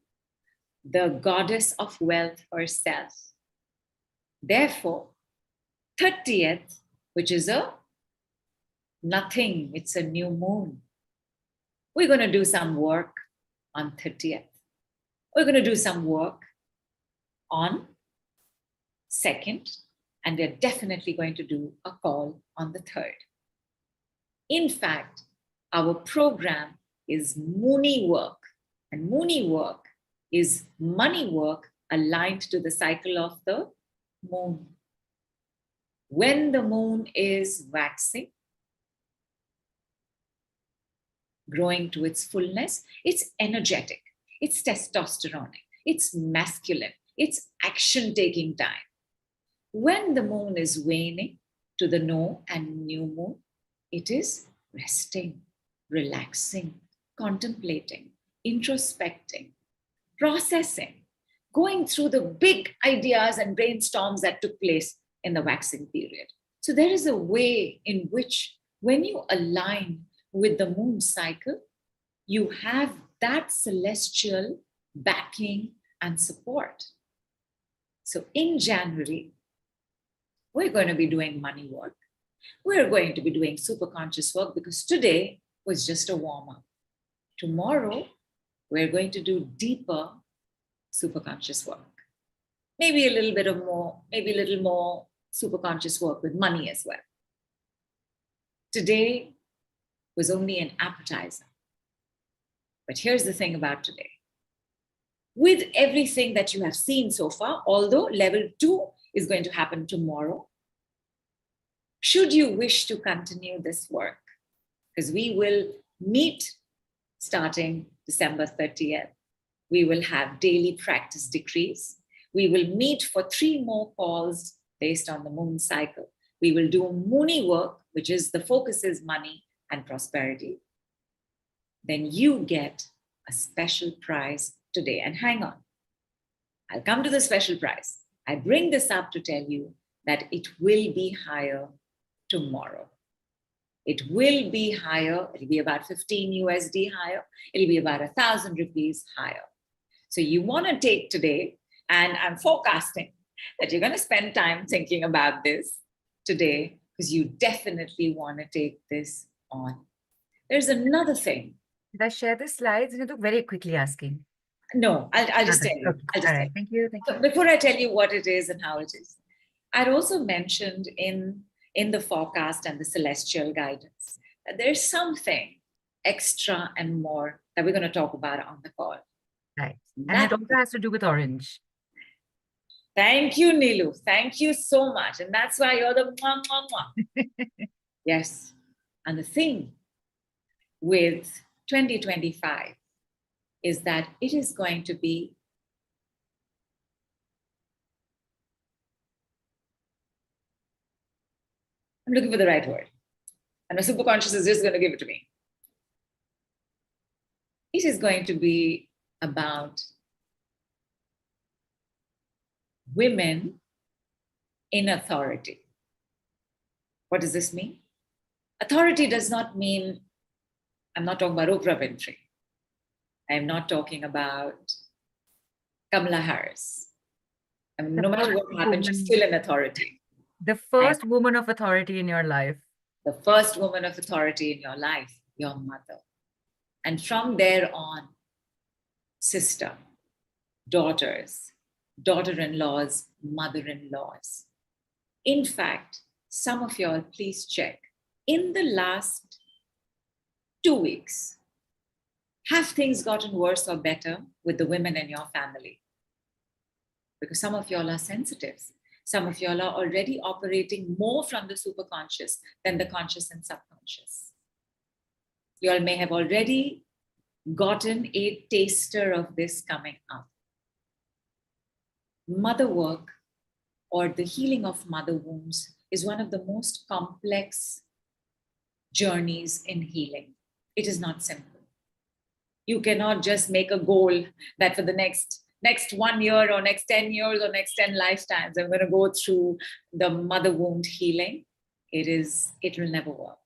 S2: the goddess of wealth herself. Therefore, 30th, which is a nothing, it's a new moon. We're going to do some work on 30th. We're going to do some work on 2nd, and we're definitely going to do a call on the 3rd. In fact, our program is Mooni work, and Mooni work is money work aligned to the cycle of the moon. When the moon is waxing, growing to its fullness, it's energetic, it's testosteronic, it's masculine, it's action-taking time. When the moon is waning to the no and new moon, it is resting, relaxing, contemplating, introspecting, processing, going through the big ideas and brainstorms that took place in the waxing period. So there is a way in which when you align with the moon cycle, you have that celestial backing and support. So in January, we're going to be doing money work. We're going to be doing SuperConscious work because today was just a warm-up. Tomorrow, we're going to do deeper SuperConscious work. Maybe a little more SuperConscious work with money as well. Today was only an appetizer. But here's the thing about today. With everything that you have seen so far, although level 2 is going to happen tomorrow, should you wish to continue this work, because we will meet starting December 30th, we will have daily practice decrees. We will meet for 3 more calls based on the moon cycle. We will do Mooni work, which is the focus is money and prosperity. Then you get a special prize today. And hang on, I'll come to the special prize. I bring this up to tell you that it will be higher tomorrow. It will be higher. It'll be about 15 USD higher. It'll be about 1,000 rupees higher. So you want to take today, and I'm forecasting that you're going to spend time thinking about this today because you definitely want to take this on. There's another thing.
S1: Did I share the slides? You look very quickly asking.
S2: No, I'll just tell you.
S1: Okay. All right. Thank you.
S2: Before I tell you what it is and how it is, I'd also mentioned in the forecast and the celestial guidance that there's something extra and more that we're going to talk about on the call.
S1: Right. And it also has to do with orange.
S2: Thank you, Nilu. Thank you so much. And that's why you're the mwah, mwah, mwah. Yes. And the thing with 2025 is that it is going to be I'm looking for the right word. And my SuperConscious is just going to give it to me. It is going to be about women in authority. What does this mean? Authority does not mean, I'm not talking about Oprah Winfrey. I'm not talking about Kamala Harris. I mean, no matter what happens, she's still an authority.
S1: The first woman of authority in your life.
S2: The first woman of authority in your life, your mother. And from there on, sister, daughters, daughter-in-laws, mother-in-laws. In fact, some of y'all, please check. In the last 2 weeks, have things gotten worse or better with the women in your family? Because some of y'all are sensitives. Some of y'all are already operating more from the superconscious than the conscious and subconscious. Y'all may have already gotten a taster of this coming up. Mother work, or the healing of mother wounds, is one of the most complex journeys in healing. It is not simple. You cannot just make a goal that for the next 1 year or next 10 years or next 10 lifetimes, I'm going to go through the mother wound healing. It will never work.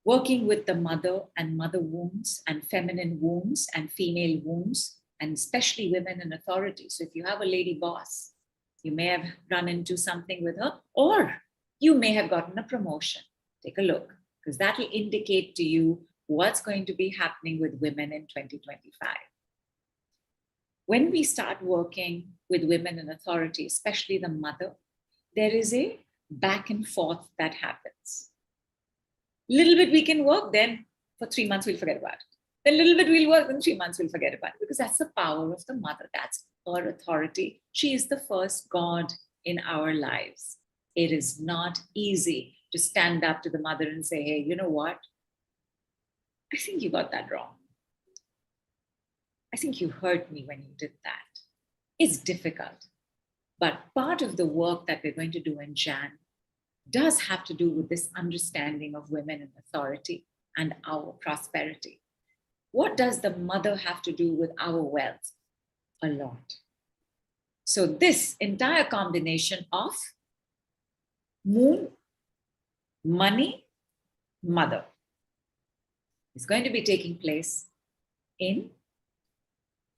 S2: Working with the mother and mother wounds and feminine wounds and female wounds, and especially women in authority. So if you have a lady boss, you may have run into something with her, or you may have gotten a promotion. Take a look, because that will indicate to you what's going to be happening with women in 2025. When we start working with women in authority, especially the mother, there is a back and forth that happens. Little bit we can work, then for 3 months we'll forget about it. Then a little bit we'll work, then 3 months we'll forget about it, because that's the power of the mother. That's her authority. She is the first God in our lives. It is not easy to stand up to the mother and say, hey, you know what? I think you got that wrong. I think you hurt me when you did that. It's difficult. But part of the work that we're going to do in Jan does have to do with this understanding of women in authority and our prosperity. What does the mother have to do with our wealth? A lot. So this entire combination of moon, money, mother is going to be taking place in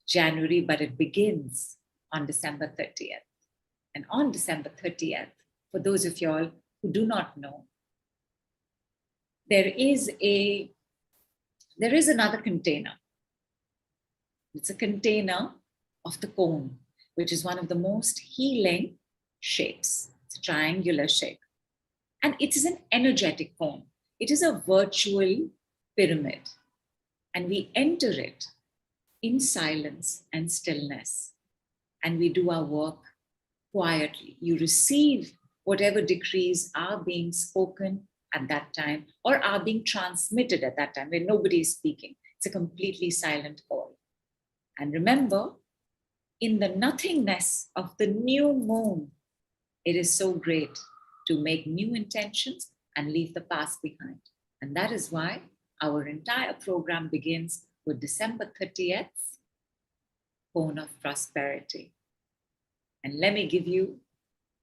S2: January, but it begins on December 30th. And on December 30th, for those of y'all who do not know, there is another container. It's a container of the cone, which is one of the most healing shapes. It's a triangular shape. And it is an energetic cone. It is a virtual pyramid. And we enter it in silence and stillness. And we do our work quietly. You receive whatever decrees are being spoken at that time or are being transmitted at that time when nobody is speaking. It's a completely silent call. And remember, in the nothingness of the new moon, it is so great to make new intentions and leave the past behind. And that is why our entire program begins with December 30th, Cone of Prosperity. And let me give you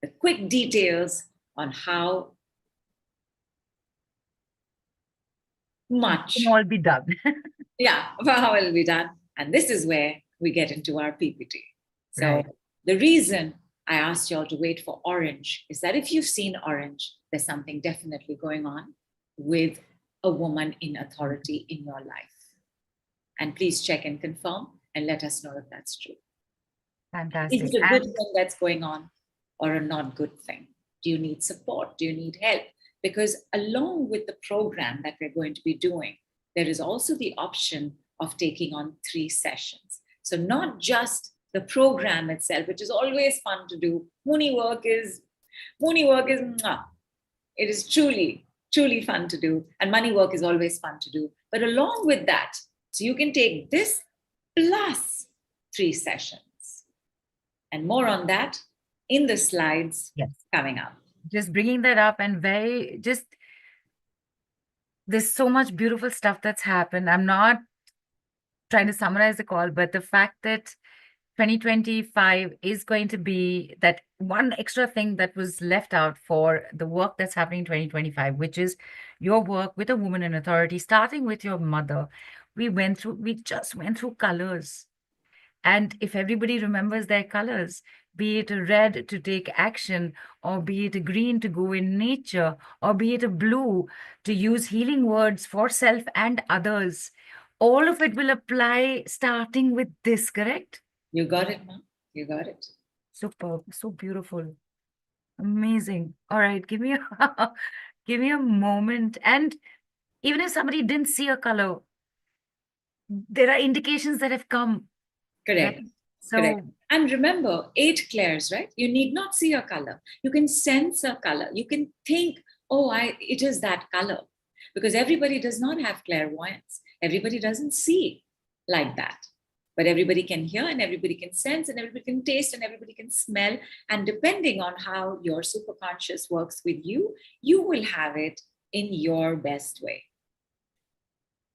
S2: the quick details on how much
S1: it can all be done.
S2: Yeah, how it will be done. And this is where we get into our PPT. So
S1: Right.
S2: The reason I asked y'all to wait for orange is that if you've seen orange, there's something definitely going on with a woman in authority in your life. And please check and confirm and let us know if that's true.
S1: Fantastic.
S2: Is it a good thing that's going on or a not good thing? Do you need support? Do you need help? Because along with the program that we're going to be doing, there is also the option of taking on 3 sessions. So not just the program itself, which is always fun to do. Mooni work is, it is truly, truly fun to do. And money work is always fun to do. But along with that, so you can take this plus 3 sessions. And more on that in the slides coming up.
S1: Just bringing that up and there's so much beautiful stuff that's happened. I'm not trying to summarize the call, but the fact that 2025 is going to be that one extra thing that was left out for the work that's happening in 2025, which is your work with a woman in authority, starting with your mother. We just went through colors. And if everybody remembers their colors, be it a red to take action, or be it a green to go in nature, or be it a blue to use healing words for self and others, all of it will apply starting with this, correct?
S2: You got it, ma'am. You got it.
S1: Superb. So beautiful. Amazing. All right. Give me a moment. And even if somebody didn't see a color, there are indications that have come.
S2: Correct.
S1: So
S2: Correct. And remember, 8 clairs, right? You need not see a color. You can sense a color. You can think, oh, it is that color. Because everybody does not have clairvoyance. Everybody doesn't see like that. But everybody can hear and everybody can sense and everybody can taste and everybody can smell. And depending on how your superconscious works with you, you will have it in your best way.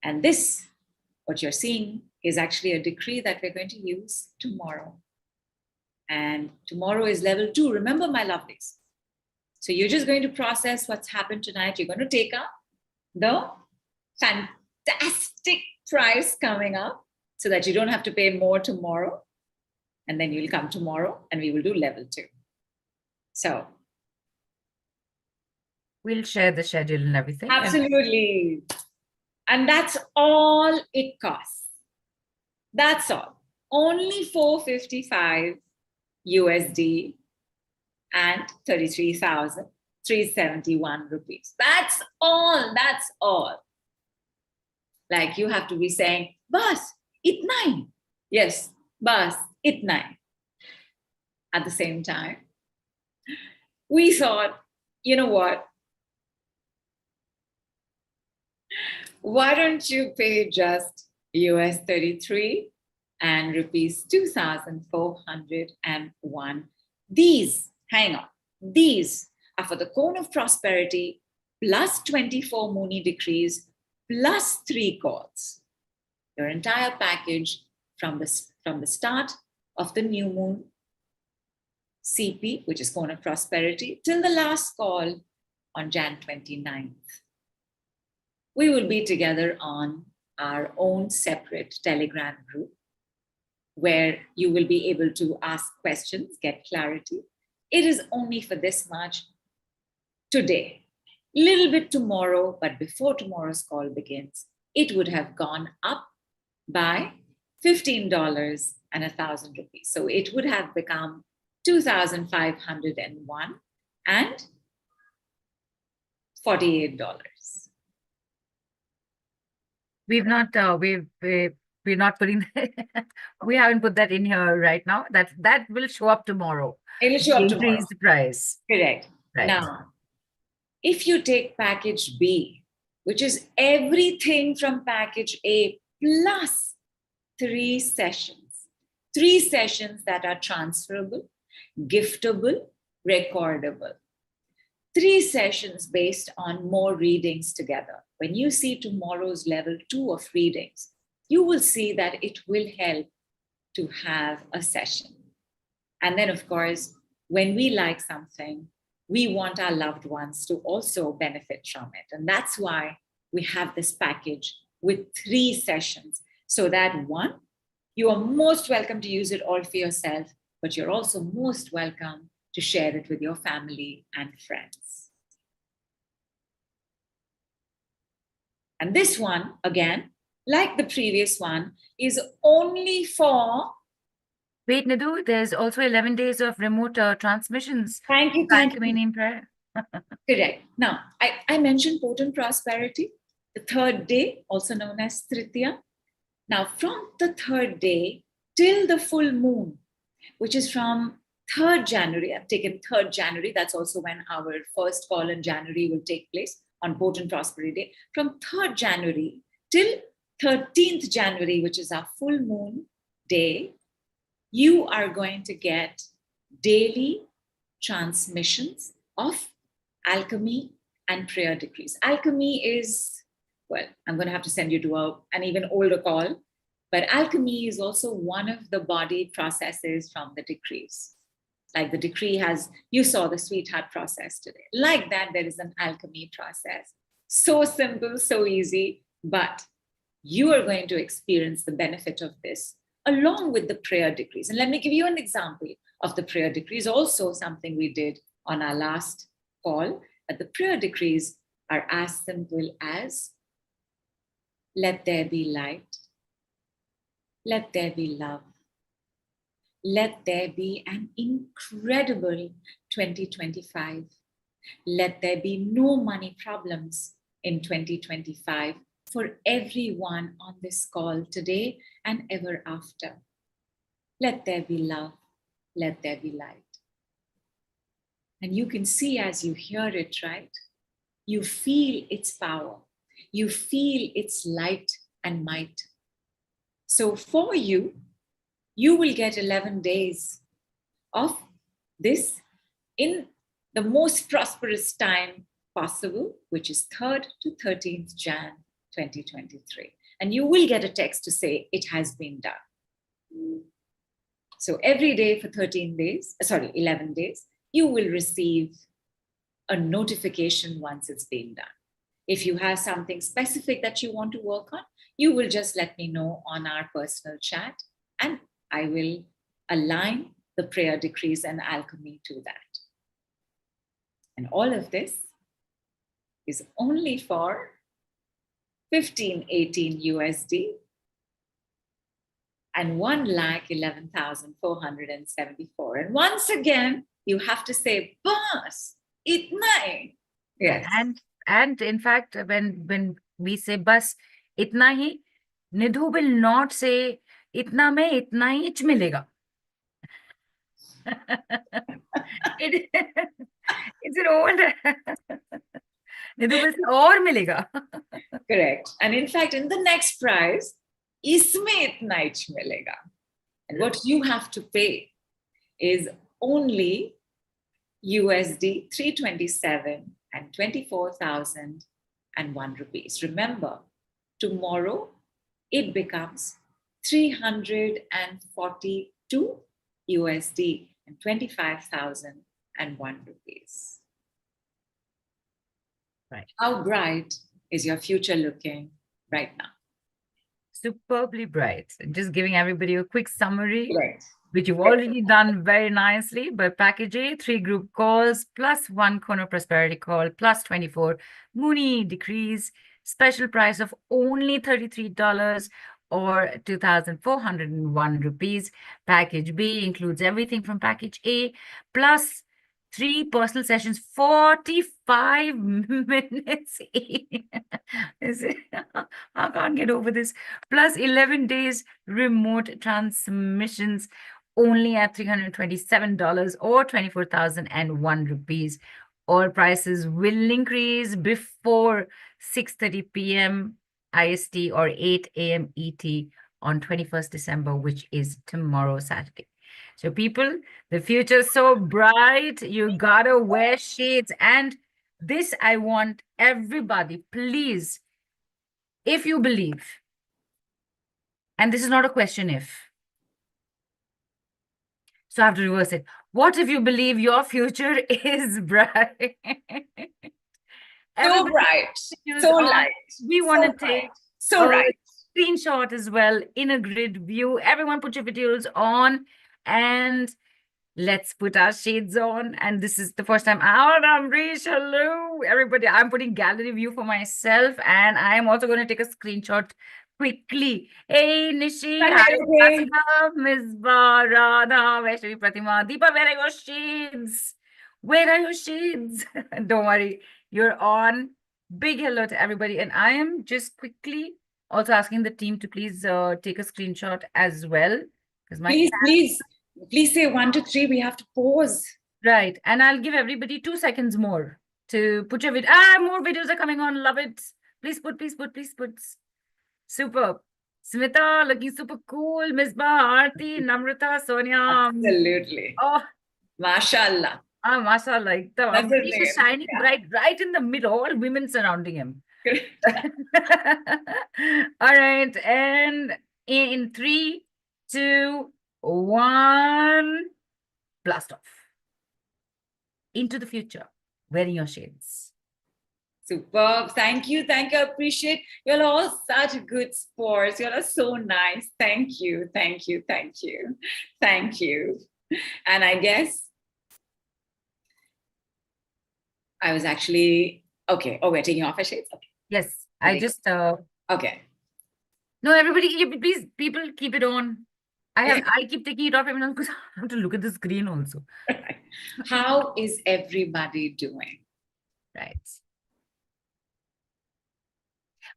S2: And this, what you're seeing, is actually a decree that we're going to use tomorrow. And tomorrow is level 2. Remember, my lovelies. So you're just going to process what's happened tonight. You're going to take up the fantastic price coming up so that you don't have to pay more tomorrow. And then you'll come tomorrow and we will do level 2. So
S1: we'll share the schedule and everything.
S2: Absolutely. And that's all it costs. That's all. Only $455 USD and 33,371 rupees. That's all. That's all. Like you have to be saying, "Bas, itna." Yes, bas, itna. At the same time, we thought, you know what? Why don't you pay just US 33 and rupees 2,401? These, hang on, these are for the cone of prosperity plus 24 Mooni decrees plus 3 calls. Your entire package from the start of the new moon CP, which is cone of prosperity, till the last call on Jan 29th. We will be together on our own separate Telegram group where you will be able to ask questions, get clarity. It is only for this much today, little bit tomorrow, but before tomorrow's call begins, it would have gone up by $15 and 1,000 rupees. So it would have become 2,501 and $48.
S1: We're not putting we haven't put that in here right now. That will show up tomorrow.
S2: It will show up tomorrow.
S1: Increase the price.
S2: Correct. Right. Now, if you take package B, which is everything from package A plus 3 sessions that are transferable, giftable, recordable. 3 sessions based on more readings together. When you see tomorrow's level 2 of readings, you will see that it will help to have a session. And then, of course, when we like something, we want our loved ones to also benefit from it. And that's why we have this package with 3 sessions. So that 1, you are most welcome to use it all for yourself, but you're also most welcome to share it with your family and friends. And this one, again, like the previous one, is only for...
S1: Wait, Nidhu, there's also 11 days of remote transmissions.
S2: Thank you.
S1: Meaning prayer.
S2: Correct. Now, I mentioned potent prosperity, the 3rd day, also known as Tritiya. Now, from the 3rd day till the full moon, which is from 3rd January, I've taken 3rd January, that's also when our first call in January will take place on Potent Prosperity Day. From 3rd January till 13th January, which is our full moon day, you are going to get daily transmissions of alchemy and prayer decrees. Alchemy is, well, I'm going to have to send you to an even older call, but alchemy is also one of the body processes from the decrees. Like the decree has, you saw the sweetheart process today. Like that, there is an alchemy process. So simple, so easy, but you are going to experience the benefit of this along with the prayer decrees. And let me give you an example of the prayer decrees, also something we did on our last call. That the prayer decrees are as simple as, let there be light, let there be love, let there be an incredible 2025. Let there be no money problems in 2025 for everyone on this call today and ever after. Let there be love. let there be light. And you can see as you hear it, right? You feel its power. You feel its light and might. So for you, you will get 11 days of this in the most prosperous time possible, which is 3rd to 13th Jan 2023. And you will get a text to say it has been done. So every day for 11 days, you will receive a notification once it's been done. If you have something specific that you want to work on, you will just let me know on our personal chat, and I will align the prayer decrees and alchemy to that. And all of this is only for 1518 USD and 1,11,474. And once again, you have to say, "Boss, itna hai." Yes.
S1: And in fact, when we say bas itna hi, Nidhu will not say itna mein itna hi ich milega. It's an old Nidhu will say aur milega.
S2: Correct. And in fact, in the next prize, isme itna ich milega. And what you have to pay is only USD 327 and 24,001 rupees. Remember, tomorrow it becomes 342 USD and 25,001 rupees.
S1: Right.
S2: How bright is your future looking right now?
S1: Superbly bright. Just giving everybody a quick summary.
S2: Right.
S1: Which you've already done very nicely. But package A, 3 group calls, plus 1 Kono Prosperity call, plus 24 Mooney decrees, special price of only $33 or 2,401 rupees. Package B includes everything from package A, plus 3 personal sessions, 45 minutes each. I can't get over this. Plus 11 days remote transmissions, only at $327 or 24,001 rupees. All prices will increase before 6:30 p.m. IST or 8 a.m. ET on 21st December, which is tomorrow, Saturday. So people, the future's so bright, you gotta wear shades. And this, I want everybody, please, if you believe, and this is not a question if, so I have to reverse it. What if you believe your future is bright?
S2: So bright, so light.
S1: We want to take
S2: so right
S1: screenshot as well in a grid view. Everyone put your videos on and let's put our shades on. And this is the first time out. Amrish, hello, everybody. I'm putting gallery view for myself, and I am also going to take a screenshot quickly. Hey, Nishi, hi, Misbah, Radha, Vaishnavi, Pratima, Deepa, where are your shades? Where are your shades? Don't worry, you're on. Big hello to everybody. And I am just quickly also asking the team to please take a screenshot as well.
S2: Please say 1 to 3. We have to pause.
S1: Right. And I'll give everybody 2 seconds more to put your video. More videos are coming on. Love it. Please put. Superb. Smita, looking super cool. Misbah, Aarti, Namrata, Sonia.
S2: Absolutely.
S1: Oh.
S2: Mashallah.
S1: Mashallah. He's just shining bright, right in the middle. All women surrounding him. All right. And in 3, 2, 1, blast off. Into the future, wearing your shades.
S2: Superb. Thank you. I appreciate. You're all such good sports. You all are so nice. Thank you. And I guess I was actually okay. Oh, we're taking off our shades? Okay.
S1: Yes. I just
S2: okay.
S1: No, everybody, please, people, keep it on. I keep taking it off because I have to look at the screen also.
S2: How is everybody doing?
S1: Right.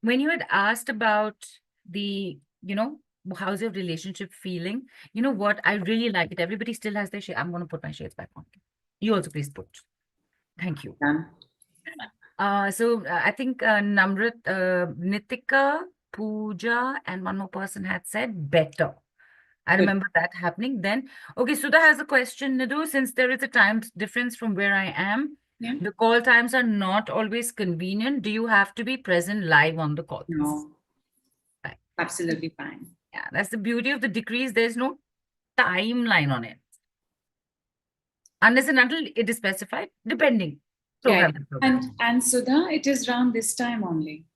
S1: When you had asked about the, how's your relationship feeling? You know what? I really like it. Everybody still has their shade. I'm going to put my shades back on. You also please put. Thank you. I think Nitika, Pooja, and one more person had said better. I remember that happening then. Okay, Sudha has a question, Nidhu. Since there is a time difference from where I am, the call times are not always convenient. Do you have to be present live on the call?
S2: No.
S1: Right.
S2: Absolutely fine.
S1: Yeah, that's the beauty of the decrees. There's no timeline on it. Unless and until it is specified, depending.
S2: Yeah. And Sudha, it is around this time only.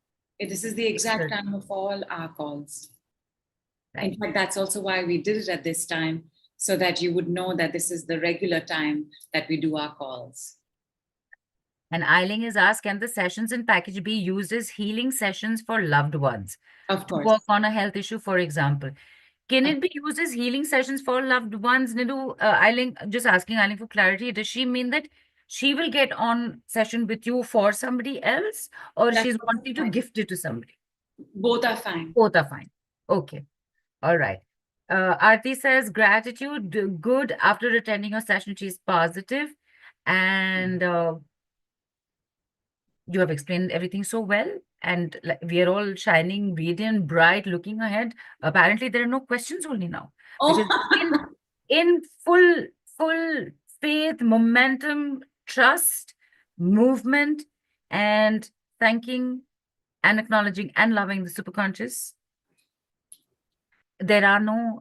S2: This is the exact time of all our calls. Right. In fact, that's also why we did it at this time, so that you would know that this is the regular time that we do our calls.
S1: And Eiling is asked, can the sessions in package be used as healing sessions for loved ones?
S2: Of course.
S1: To work on a health issue, for example. Can it be used as healing sessions for loved ones? Nidhu, Eiling, just asking Eiling for clarity, does she mean that she will get on session with you for somebody else, or she's wanting to gift it to somebody?
S2: Both are fine.
S1: Both are fine. Okay. All right. Aarti says, gratitude, good. After attending your session, she's positive. And you have explained everything so well. And we are all shining, radiant, bright, looking ahead. Apparently, there are no questions only now. Because in full faith, momentum, trust, movement, and thanking and acknowledging and loving the superconscious, there are no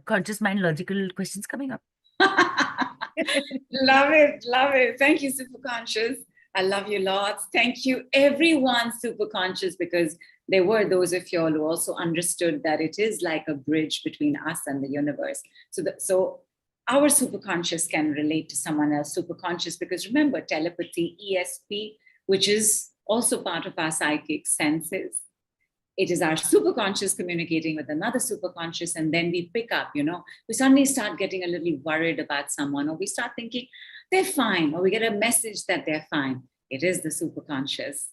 S1: conscious mind logical questions coming up.
S2: Love it. Love it. Thank you, Superconscious. I love you lots. Thank you, everyone, Superconscious, because there were those of you all who also understood that it is like a bridge between us and the universe. So our superconscious can relate to someone else superconscious, because remember, telepathy, ESP, which is also part of our psychic senses, it is our superconscious communicating with another superconscious, and then we pick up, we suddenly start getting a little worried about someone, or we start thinking they're fine, or we get a message that they're fine. It is the superconscious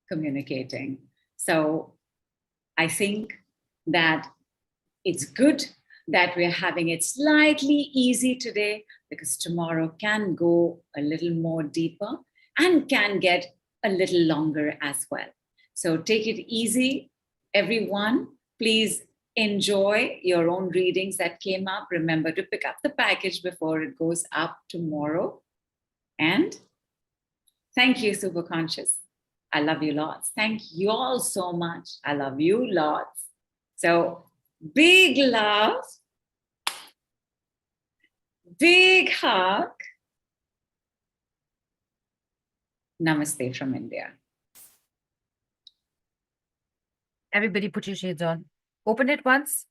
S2: communicating. So I think that it's good that we're having it slightly easy today, because tomorrow can go a little more deeper and can get a little longer as well. So take it easy, everyone. Please enjoy your own readings that came up. Remember to pick up the package before it goes up tomorrow. And thank you, Superconscious. I love you lots. Thank you all so much. I love you lots. So big love, big hug. Namaste from India.
S1: Everybody put your shades on. Open it once.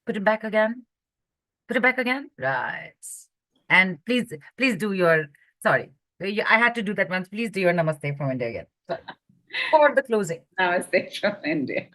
S1: Put it back again. Put it back again. Right. And please do your, sorry, I had to do that once. Please do your Namaste from India again. Sorry. For the closing.
S2: Namaste from India.